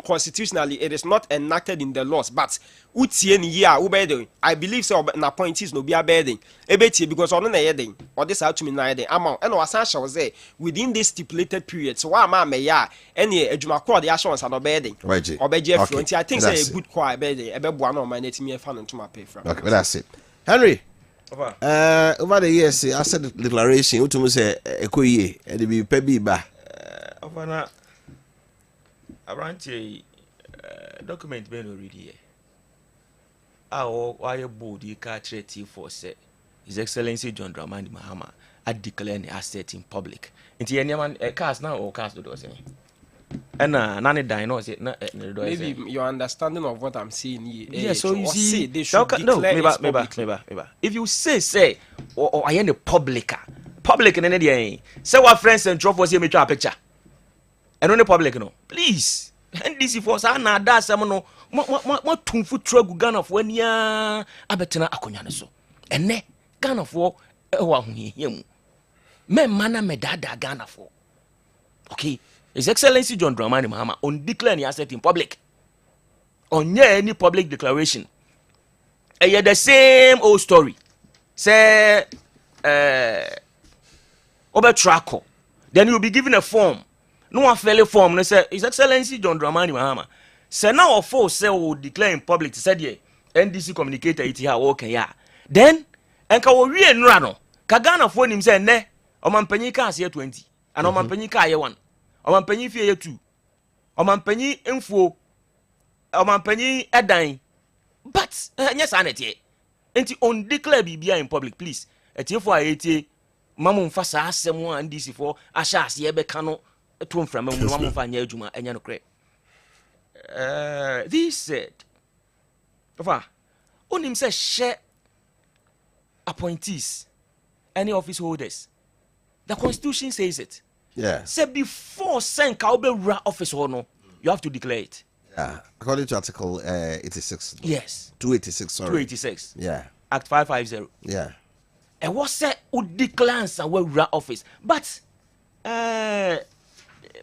constitutionally it is not enacted in the laws, but I believe so. Na appointees no be a burden. Because on the or this out to me na amount and was say within this stipulated period. So why am I any ejumako the assurance and burden or BGF? I think say a good quiet burden. Ebe buano my net me fan into my pay from. Okay, but that's it. Henry. Over the years, I said the declaration. Utumu say ekoye and be pebi ba. Over na around document ben already. Why board you catch for say His Excellency John Dramani Mahama had declared an asset in public. Into any man cast now or cast do saying. And none dinos it maybe your understanding of what I'm saying here. Yeah, so you see they should declare maybe. If you say or I am the public in any day. Say what friends and drop was here me try a picture. And on the public no. Please. And this is for na da some no mo tumfu tragu Ghana for nia abetena akonya so ene Ghana for ewa hu hiam me mana me dada Ghana for okay His Excellency John Dramani Mahama on declare any asset in public on any public declaration the same old story say over tracker then you'll be given a form no one fill a form and say His Excellency John Dramani Mahama say now or four say will declare in public said ye NDC communicator it here okay ya then enka wo wie nra no ka Ghana for nim say ne omampanyi ka ase 20 and omampanyi ka ye 1 omampanyi fie ye 2 omampanyi emfuo omampanyi edan but yes anete enti on declare bibia in public please etie for ayetie mamu mfa sa asem a NDC for ahya ase ye be ka no to mframa mu mamu mfa nya adwuma enya no kre. This said, on him says share appointees, any office holders. The Constitution says it. Yeah. Say before send Kaube office or no, you have to declare it. Yeah. According to Article 86. Yes. 286. Sorry. 286. Yeah. Act 550. Yeah. And what said would declare our office, but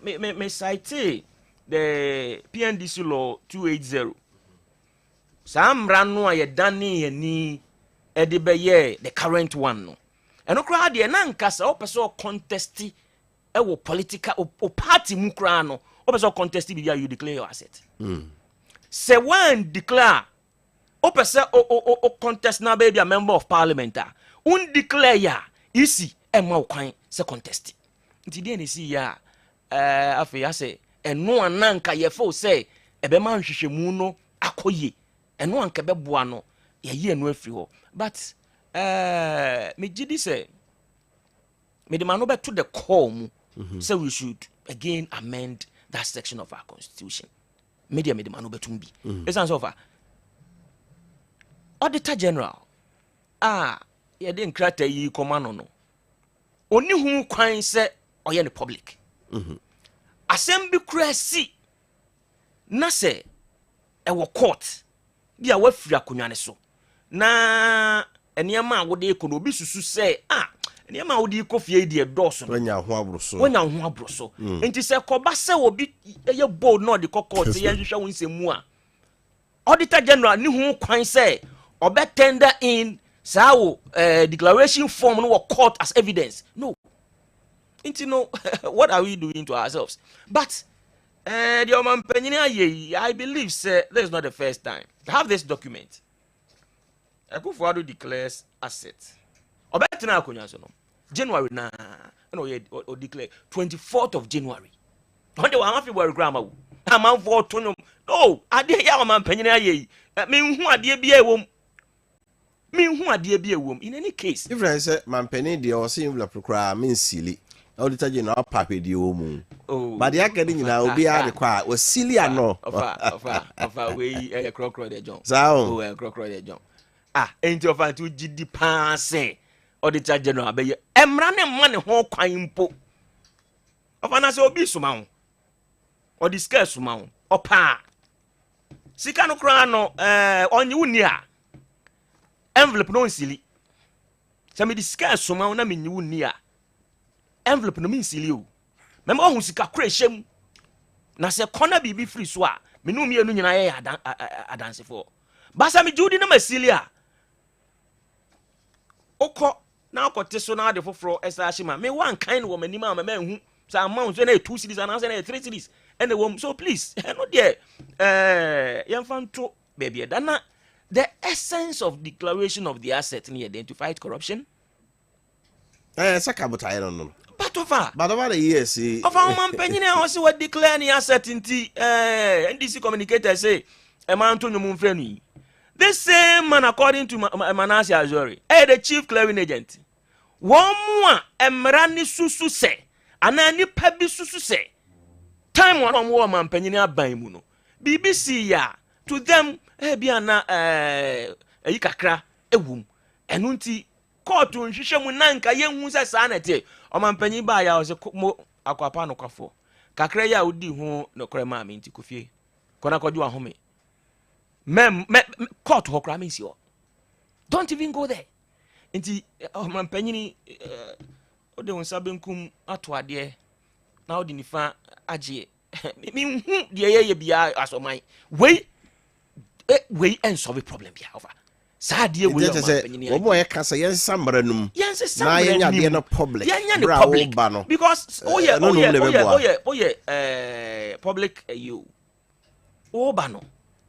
me cite the PNDC law 280. Some ran no ye dani ni edibeye the current one no. And okra de na nkasa o person contest e wo political o party mu kra no o person contest bi you declare your asset. Say one declare o person o contest na be a member of parliament un declare ya isi e ma kwan se contest. Nti de na si ya afi ya say eno ananka ye fo say ebe ma nhwehwemu no akoye eno anka beboa no ye ye eno afiri ho but me gidi say me de man no to the call mu say we should again amend that section of our constitution me de man no betum bi esan so far Auditor General ye de nkrata yi komano no oni hu kwan say oye ne public Assembly crazy na se e wo court bia wa firi akonwa ne so na enema wode ko no bi susu say enema wode ko fie die dɔso wanya ho abroso enti sɛ kɔba sɛ obi ye bold no de court ye hwehwɛ wo nsɛmu a auditor general ni ho kwan sɛ obe tender in sao declaration form no court as evidence. No. Into no what are we doing to ourselves? But the Omanpenyinia, I believe sir, this is not the first time. To have this document. Akufo-Addo declares assets. Obetina akonyaso no. January na or declare 24th of January. On the one February grammar. Amount for tonum. No, ade ya Omanpenyinia ye. Me hu ade bia wom. In any case, if I say Mampeni de or see envelope cry means silly. Auditor General Papi de Omu. But the academy now be adequate was silly and no. Of way a crocodile de John. So a crocodile de John. Ain't your fan to GD passe. Auditor General be emrane money ho kwan po. Of an as obi sumau. Or the scarce sumau. Or pa. Sikano crano on you near. Envelope no silly. Some discuss so na me nyu nia. Envelope no mean silly o. Memo hu sika kreshem. Na se corner bibi free so a me no mienu nyina ye adanse for. Basa me judi na masili a. Okọ na akote so na ade foforo esa ahima. Me wan kind wo mani ma ma hu. Sa amount so na 2 cities and na 3 cities. And the woman so please. No there. Yemfa nto baby dana. The essence of declaration of the asset in identified corruption. Saka but I don't know. But over the years, of our man penny also what declare the asset in NDC communicator say a man to no friendly. The same man according to Manasseh Azori, the chief clearing agent. One more emrani susu say, and any pebi susu say. Time one more man penny baimuno. BBC ya to them. Biana kakra ewum enu nti court nhwehwe mu nanka yenhu se sa na te omampanyi ba ya o se mo akwapa no kwafo kakra ya odi ho no kore ma me nti kofie kona kodju ahome court ho kra me si o don't even go there nti omampanyi ni ode wonsa benkum ato ade na odi nifa agye me hu de ye bia asoman we and solve a problem here over. Sadie we boy kasa yen samra num. Na yen ade no public. Because public you. Oba no.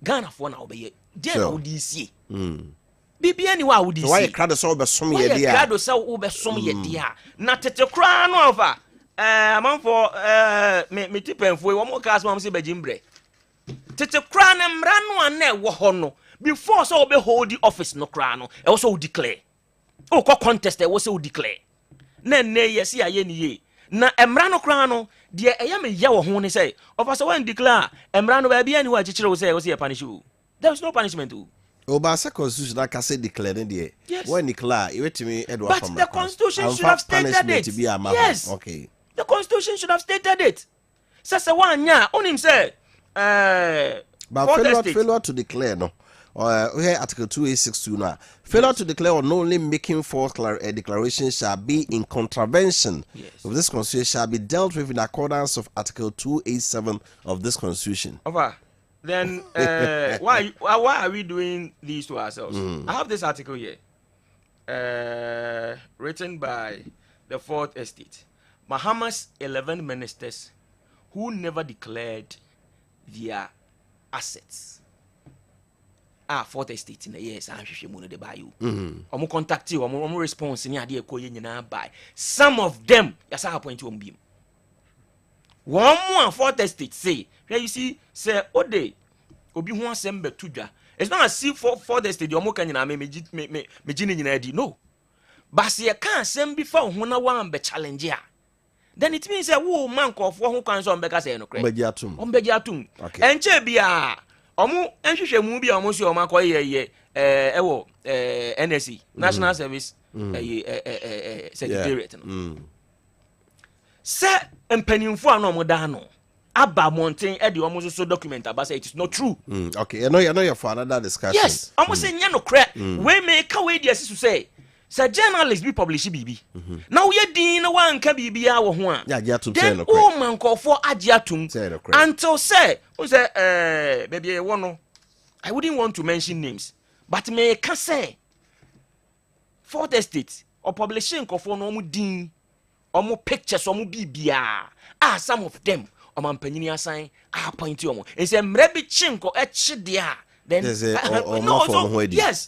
Ghana for na obeye. Dey na odisi. Bibia ni wa odisi. Why crowd so be som ye dia. Crowd so wo be som ye dia. Na tete kra no over. Man for me tipenfo we mo cast mam se begimbre. Tete kra na mra no ana wo ho no before so be hold the office no kra no e also declare o ko contest e wo se declare na yes ya ni ye na emra no kra no de e ya me ye wo ho ni say officer when declare emra no ba bia ni wa chichire wo say punish you. There is no punishment o. Obasa constitution that can say declare there. When declare you wait me Edward from. But the constitution should have stated it. Yes. Okay. The constitution should have stated it. Say one nya on him say but failure to declare no here article 2862 now failure to declare or only making false declaration shall be in contravention of this constitution shall be dealt with in accordance of article 287 of this constitution. Over then why are we doing these to ourselves? I have this article here written by the Fourth Estate. Mahama's 11 ministers who never declared their assets. Fourth Estate in the years I'm sure de buy you. Omo contact you, omo response ni ade ekoye nyina buy. Some of them yes I point to beam. One more Fourth Estate say, you see say ode obi ho asem betudwa. It's not as if Fourth Estate omo kan nyina me gini nyina di no. But se kan asem bi fa ho na wan be challenge ya. Then it means that wo man ko fo ho kwan so mbeka say no kre. Ombegi atum. Enche bia omo enhwehwe mu bia omo so omo akoye ewo NSC National Service Secretariat no. Se empanimfo ano omo da no Abba Mountain at the almost so document about say it is not true. Okay, I know you're for another discussion. Yes, almost saying no crack. We make a way to say. Sir journalist be publish BB. Now ye din one can be our one. Yeah, then oh man call for agiatum until say baby I wouldn't want to mention names, but may can say Fourth Estate or publishing for no din or more pictures or more BBA. Some of them or man penny sign point you. It's a mrebi chinko etch dia. Then yes,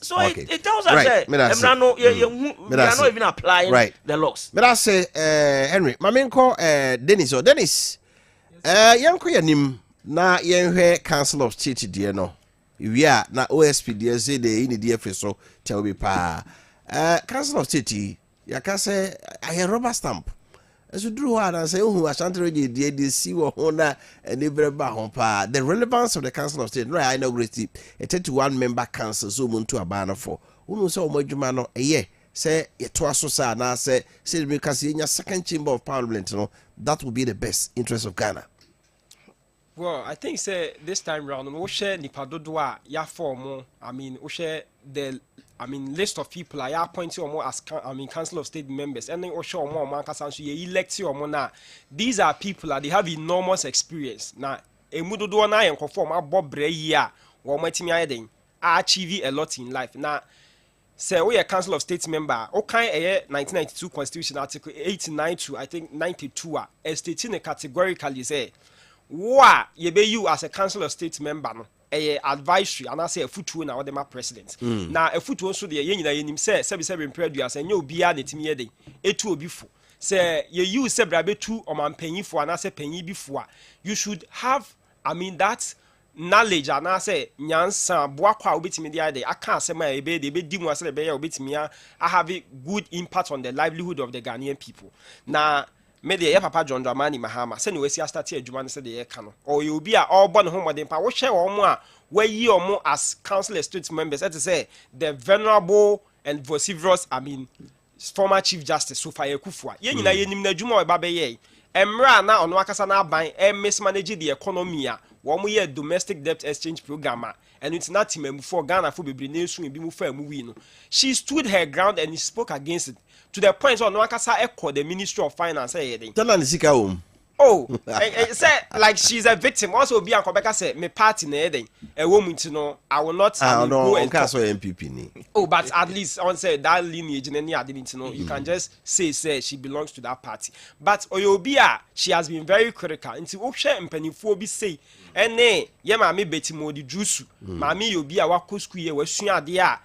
so okay. it tells us that we are not even applying the laws. But I say, Henry, my main call Dennis or Dennis. Yanko yanim na yenhwe Council of State dear no. We are na OSP dear say the in the so tell me pa. Council of State, ya can say I hear rubber stamp. As you drew hard and say, oh, I shan't read the see what honor and the relevance of the Council of State. No, I know great. A 31 member council, so moon to a banner for. Who knows so much man a year? Say, it was so sad. Now say, because in your second chamber of parliament, you know, that would be the best interest of Ghana. Well, I think say this time round, we share Nipadodwa, ya form. I mean, we share the list of people I appoint you more as Council of State members, and then show more man you elect you more now. These are people that they have enormous experience. Now, a mudodo na and conform a bob breya, or my team I achieve a lot in life. Now, say we a Council of State member, okay, 1992 Constitution Article 892, I think 92, stating categorically say, wa ye be you as a Council of State member no advisory and I say a footwo na the president na a footwo so de ye nyina yenim say be impradu as enye obi a netimi ye de etu obi fo say ye you say bra betu omampanyifo and I say panyi bifo a you should have that knowledge and I say nyansa boa kwa obetimi de ade aka asema e be de be di mu ase be ya obetimi a have a good impact on the livelihood of the Ghanaian people. Na me de papa John Dramani Mahama se ne wesi start adwuma ne se de ye ka no or you be a all born home modern pa wo hwe omo a we yi omo as council of state members that say the venerable and vociferous former chief justice Sofa Ekufua ye nyina ye nim na adwuma we ba be ye emra na ono akasa na aban mismanage the economy a wo mo ye domestic debt exchange program and it's not him for Ghana for bebre na esu bi mu fa mu wi no she stood her ground and spoke against it to the point so no akasa echo the Ministry of Finance say like she's a victim also be an kobeka say me party na eden e wo mu no I will not go and MPP ni but at least on say that lineage na ni ade no you can just say she belongs to that party but oyobia she has been very critical until wo hwe mpanifo bi say ene ye ma me betimo di juice ma me yobi a wakosku ye wasua ade a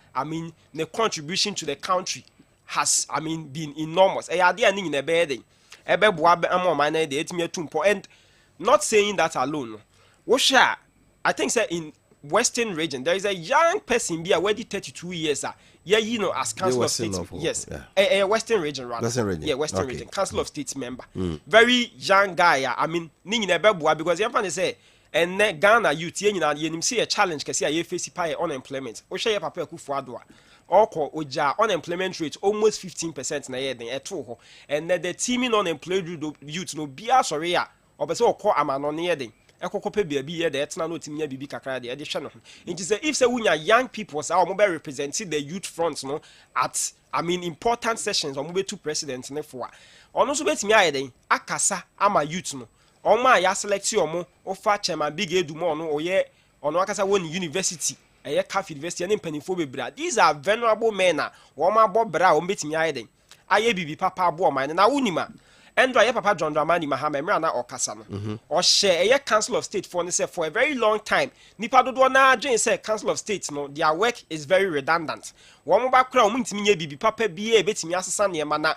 the contribution to the country has been enormous e ade ani na be eden ebe boa amoma na dey etimi atumpo and not saying that alone wo sha I think say in Western region there is a young person be already 32 years as Council of State a Western region rather Western region Council of State member very young guy ni nyina ebe boa because you fan say and Ghana youth ye nyina ye nim say a challenge kese a ye face pay unemployment wo sha ye papa Akufo-Addo Oko oja unemployment rate almost 15% na yeden eto ho and the teaming unemployed youth no bia sorry a obese okọ amano ne yeden ekokope bia bi ye de etna no timnya bibi kakra de hwe no nti say if say wunya young people say omo be representing the youth front no at important sessions omo be to president ne for ono so betimi ayeden akasa ama youth no omo a ya select omo ofa chairman big edumo no oye ono akasa woni university Cafe University and Penifo Bebra. These are venerable men. Woma Bob Bra, betting Yaden. Aye bibi papa bo mine na unima. And I papa John Dramani Mahama or Kasama. Or share a Council of State for a very long time. Nipadodo na Jane said Council of State no, their work is very redundant. One back crown minti bibi papa be betting Yasan Yamana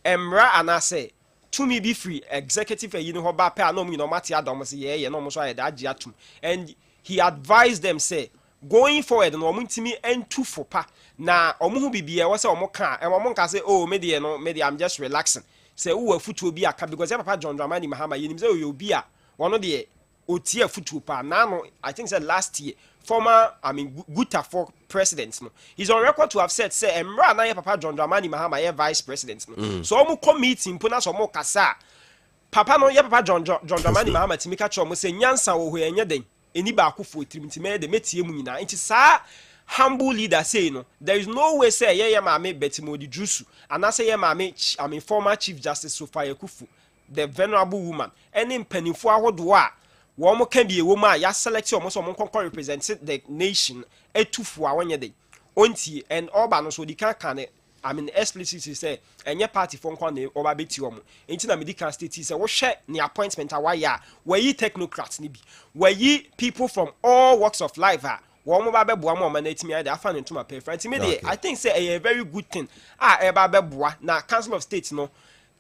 Emra and I say to me be free executive ba pa no mati Adams ye no so that and he advised them say going forward no omuntimi entu fopa na omuhu bibia wo se omuka e omunka say oh me I'm just relaxing say wo afutu obi aka because papa John Dramani Mahama yenim say obi a wono de oti afutu pa na no I think say last year former Guta for president no he's on record to have said say emra na papa John Dramani Mahama vice president no so omu committee mpona so omu kasa papa no ye papa John Dramani Mahama timika cho mo se nyansa wo ho enye den eni ba akofo tirim time de metie mu nyina nti saa humble leader say no there is no way say ye maame Betimodi Drusu and I say ye maame I mean former Chief Justice Sophia Kufu the venerable woman any mpanimfo ahodo a wo mo kan bi ewo ma ya select o mo so mo kon represent the nation etufo a wonye den onti and oba no so di kan I mean explicitly say enye party for nkwa na oba beti omo enti na medical state say wo hwe ne appointment a waya we technocrats ni bi we people from all walks of life wo mo ba beboa mo ma na etimi ade afa ne ntoma pay friend me I think say a very good thing e ba beboa na council of state no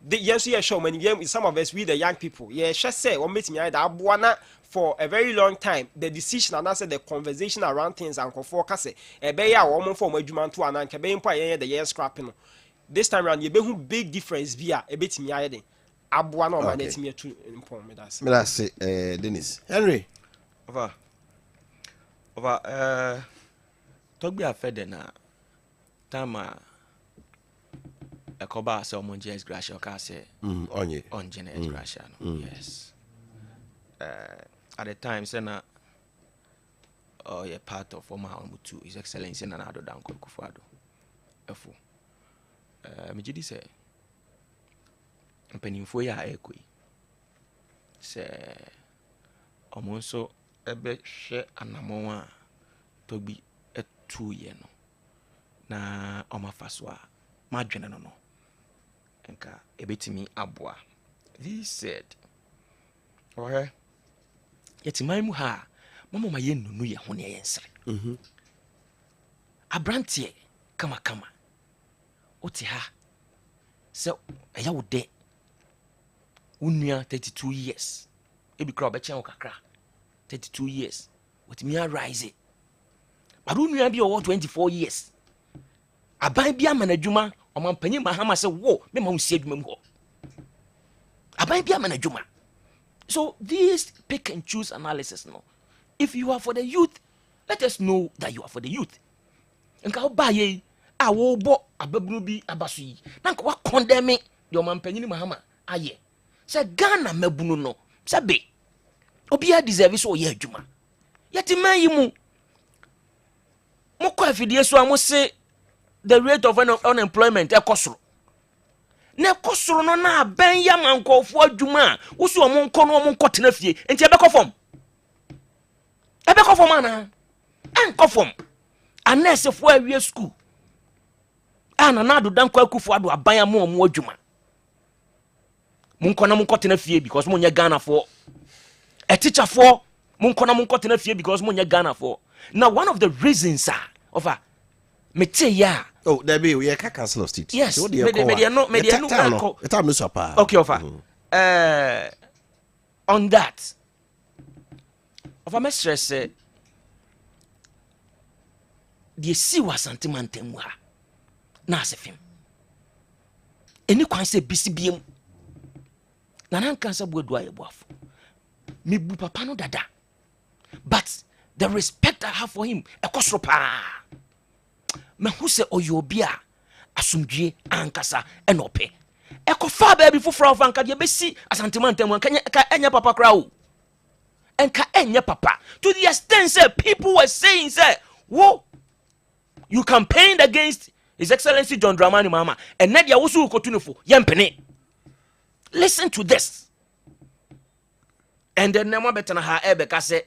the yes yeah show many some of us we the young people yeah she say wo metimi ade aboa na for a very long time the decision and I said the conversation around things and for kase e be ya wo mo for mo adwuma nto anan ke be mpo ayen the year scrapping this time around you be who big difference bia e betimi aye den aboa na o ma na etimi atu mpo me da say Dennis Henry over togbi afede na tama ekoba se omonje esgracia ka se onye na esgracia no yes at the time sena part of former Mutu His Excellency Nana Addo Dankwa Akufo-Addo efo mejidi se mpanimfo ya ekoi se omonso ebe hwe anamon a togbi etu ye no na omafaso a madwene no enka ebetimi aboa this said okay yeti maimu ha mama ma yenunu ye ho ne yensere abrantie kama oti ha se eya wo de unua 32 years ebi kra obechen wo kakra 32 years what me rise but unua bi o 24 years aban bi amanadwuma omampanyi mahama se wo me ma unsi adwuma mu ho aban bi amanadwuma. So this pick and choose analysis no. If you are for the youth, let us know that you are for the youth. Nka obaye a wo bo ababunu bi abaso yi. Na nka wa condemn the omampanyi mahama aye. Se Ghana mabunu no. Se be obi a deserve so ye adwuma. Yeti man yi mu mo kwa fidie so amo se the rate of unemployment e kosoro. Ne kosoro no na ben ya mankofo adwuma wo so mo nko no mo nko tena fie enti e be kofom ana en kofom anese fo awie school ana na Addo Dankwa Akufo-Addo aban am mo adwuma mo nko na mo nko tena fie because mo nya Ghana for a teacher for mo nko na mo nko tena fie because mo nya Ghana for. Now one of the reasons of mete ya oh there be we ka council of state yes media no okay offer on that offer me stress the si wa sentiment mu ha na asefim eni kwan se bisibiem na nan kan se boadu aye boafo me bu papa no dada but the respect I have for him ekosro pa me hu se oyobia asumdwe ankasa enope ekofa ba bi foforo of anka de besi asantemantem anka enya papa kra o enka enya papa to the extent say people were saying say wo you campaigned against His Excellency John Dramani Mahama and na dia wo so kotunufo yempene. Listen to this and then na mo betena ha ebeka se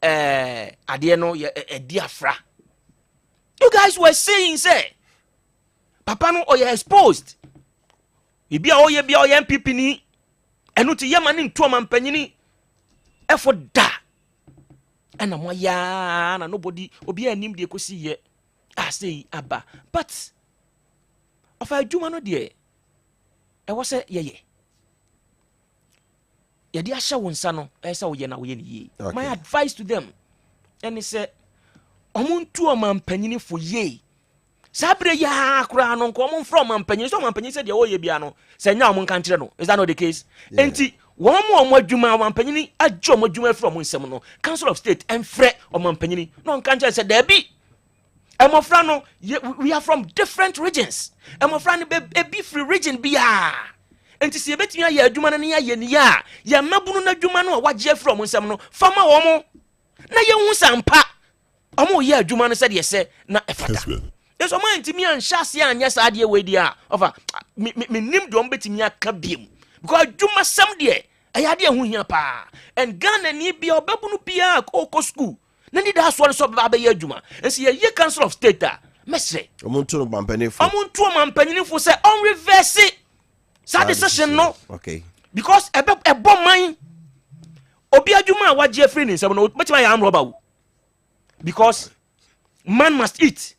ade no diafra. You guys were saying say papa no oye exposed ibia oye bia oye MPP ni enu ti yema ni nto mampanyini efo da ena mo ya na nobody obi anim de kosi ye say aba but of adwuma no de e wo se ye de ahya wonsa no e se wo ye na wo ye ni ye. My advice to them and say omuntu omampanyini fo ye sabre ya akura no nko omon from omampanyini so omampanyini se de wo ye bia no se nya omon kan kire no is that not the case? Enti wo mo adwuma omampanyini adwo mo adwuma from nsem no council of state enfre omampanyini no kan kire se da bi Emofrano, we are from different regions. Emofrano be free region bia. enti se betimi aye adwuma no ne aye ne ya ya mabunu na adwuma no a wagye from nsam no fama wo mo na ye hu sampa omo ye adwuma no se de se na efata yes o man timi an hyase anya sa de we dia ofa me nim do betimi aka biem because adwuma sam de ayade hu hia pa and Ghana ni bia obabunu bia ko school na ni da so so ba ye adwuma ensi ye council of state a mesre omuntu mampanifo say on reverse sa decision no okay because ebo man obi adwuma wagye free nsem no betima ya amroba wo because man must eat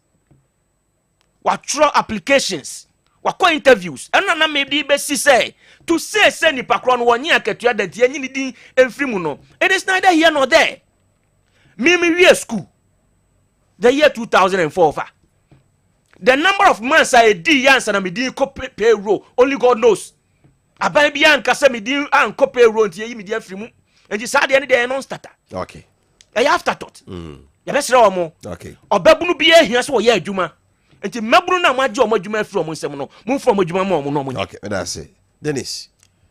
what throw applications what call interviews and na maybe be say to say ni pakro no wonye akatua danti anyi ni din emfiri mu no it is neither here nor there me we school the year 2004 fa the number of months I did answer na me din ko payroll only God knows aban bia nka se me din an ko payroll nti yi me dia firi mu enji sa de ne de non starter okay I afterthought ya be sere omo okay obabunu bia ehia so ye adwuma enti mabunu na maje omo adwuma firi omo nsem no mu from adwuma ma omo no omo okay that's it Dennis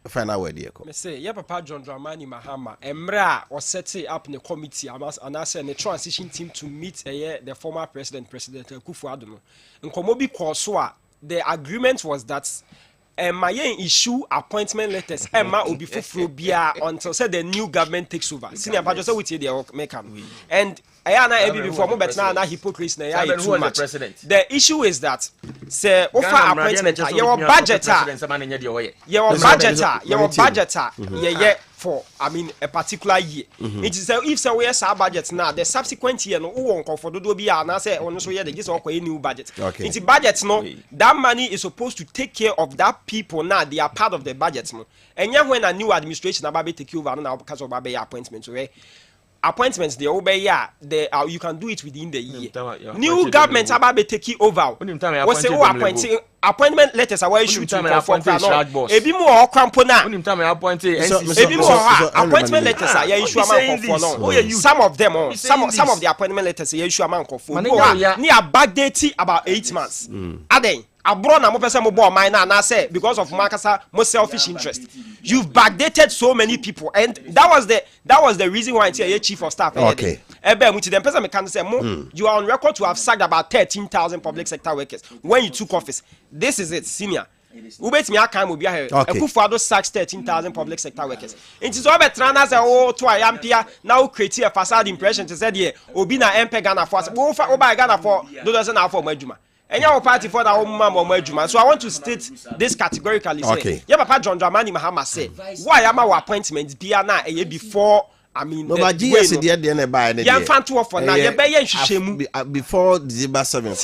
final word here me say yeah papa John Dramani Mahama emra or set up the committee and I say the transition team to meet the former president Akufo-Addo no nkomo bi ko so a the agreement was that my issue appointment letters Emma will be fulfilled until say the new government takes over senior pastor say with the make and ayana ebi before mo betna na hypocrisy na ya too much the issue is that say offer appointment your budget yeah for I mean a particular year it is if say we say budget now the subsequent year no won for do bi na say ono so ye the just okwa new budget it's budget no that money is supposed to take care of that people now they are part of the budget no and when a new administration about take over now because of about appointment so appointments the obey you can do it within the year new government about take over we say appointment letters are issued to ebi mo o kwampo na ebi mo appointment letters are issue amount for no some of them some of the appointment letters are issue amount for ni a backdate about 8 months aden abro na mo pese mo bo mine na say because of markasa mo selfish interest you've backdated so many people and that was the reason why your chief of staff okay ebe mu ti dem pese me can say you are on record to have sacked about 13,000 public sector workers when you took office. This is it, senior. Ubetimi akan obi ahe Akufo-Addo sacked 13,000 public sector workers. It is all better na say to Ayampia now create a facade impression to say there obi na MP Ghana for Wofa oba Ghana for do doesn't have for adwuma. Enya party for that adwuma. So I want to state this categorically say yeah papa John Dramani Mahama say why am our appointment bia na before I mean, no, but GS did the buy any. You fan to for now. You buy before December 7.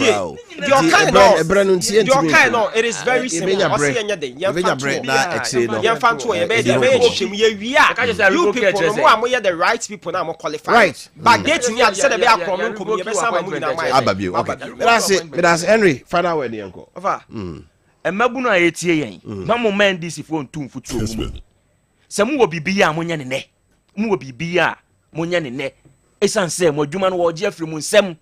Your kind of it is very simple. You fan to you people no are the right people now more qualified. Right. But getting you said be akron nko you be sama mu na mai. That's Henry. Final word here nko. Ofa. Emabunu ayetie yen. Mamu men this phone too futu mu. Se mu wo bibia amonya ne ne. Mu bibia monya ne ne esanse mo adwuma no wo je afiri mu nsem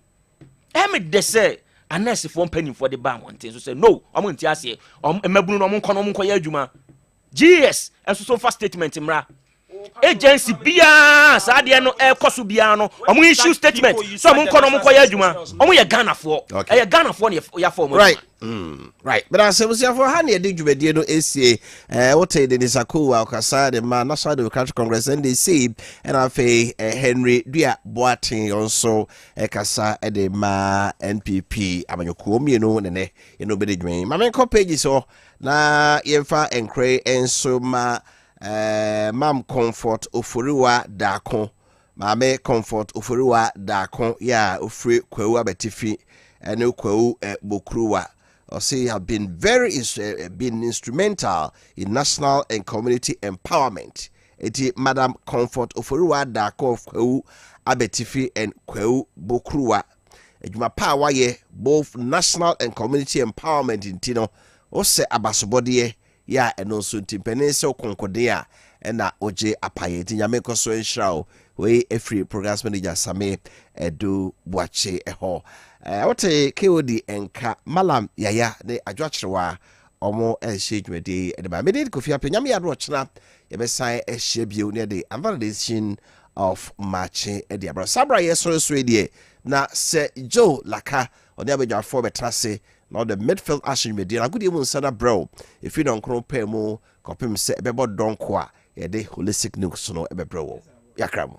me de se anese for penny for the ban one thing so say no omo nti ase emabunu no mo nko ya adwuma GS enso so fast statement mra agency bia sa de no ekoso bia no omo issue statement so mo nko ya adwuma omo ye Ghana for e Ghana for ya for mo right right but as we say for han e de dwumadie no esie what the Nisako akasa the man National Democratic Congress and they say and afi Henry Dua Boatin also ekasa de ma NPP amanyokuo mienu ne no be de dwen ma men page so na yemfa enkre enso ma mam comfort oforiwa dako mame comfort oforiwa dako ya ofre kwawu abetifi ene kwawu bokruwa or say have been been instrumental in national and community empowerment. Eti Madam Comfort Oforiwa Dako of Kwawu Abetifi and Kwawu Bokruwa. Ejuma power ye both national and community empowerment in Tino. Ose abasobodie ya enonso timpene se okonkode na oje apaye ti nyame koso enhra we every program manager Same Edu Boache eho wote KOD enka malam yaya ne adwoacherewa ɔmo ɛhyɛ dwumadi ɛde ba mede Kofi Appiah nyame ado ɔkyena yɛbɛsan ɛhyɛ bio ne de another edition of Maakye ɛde abra sabra yɛsɔresɔre deɛ na sɛ Joe Laka ɔne abadwafo bɛtrase na the midfield action dwumadi na agudie mu nsa na brɛw efi no nkron pɛ mu kɔpem sɛ ɛbɛbɔ dɔnko a yɛde holistic news no ɛbɛbrɛ wɔ yakra mu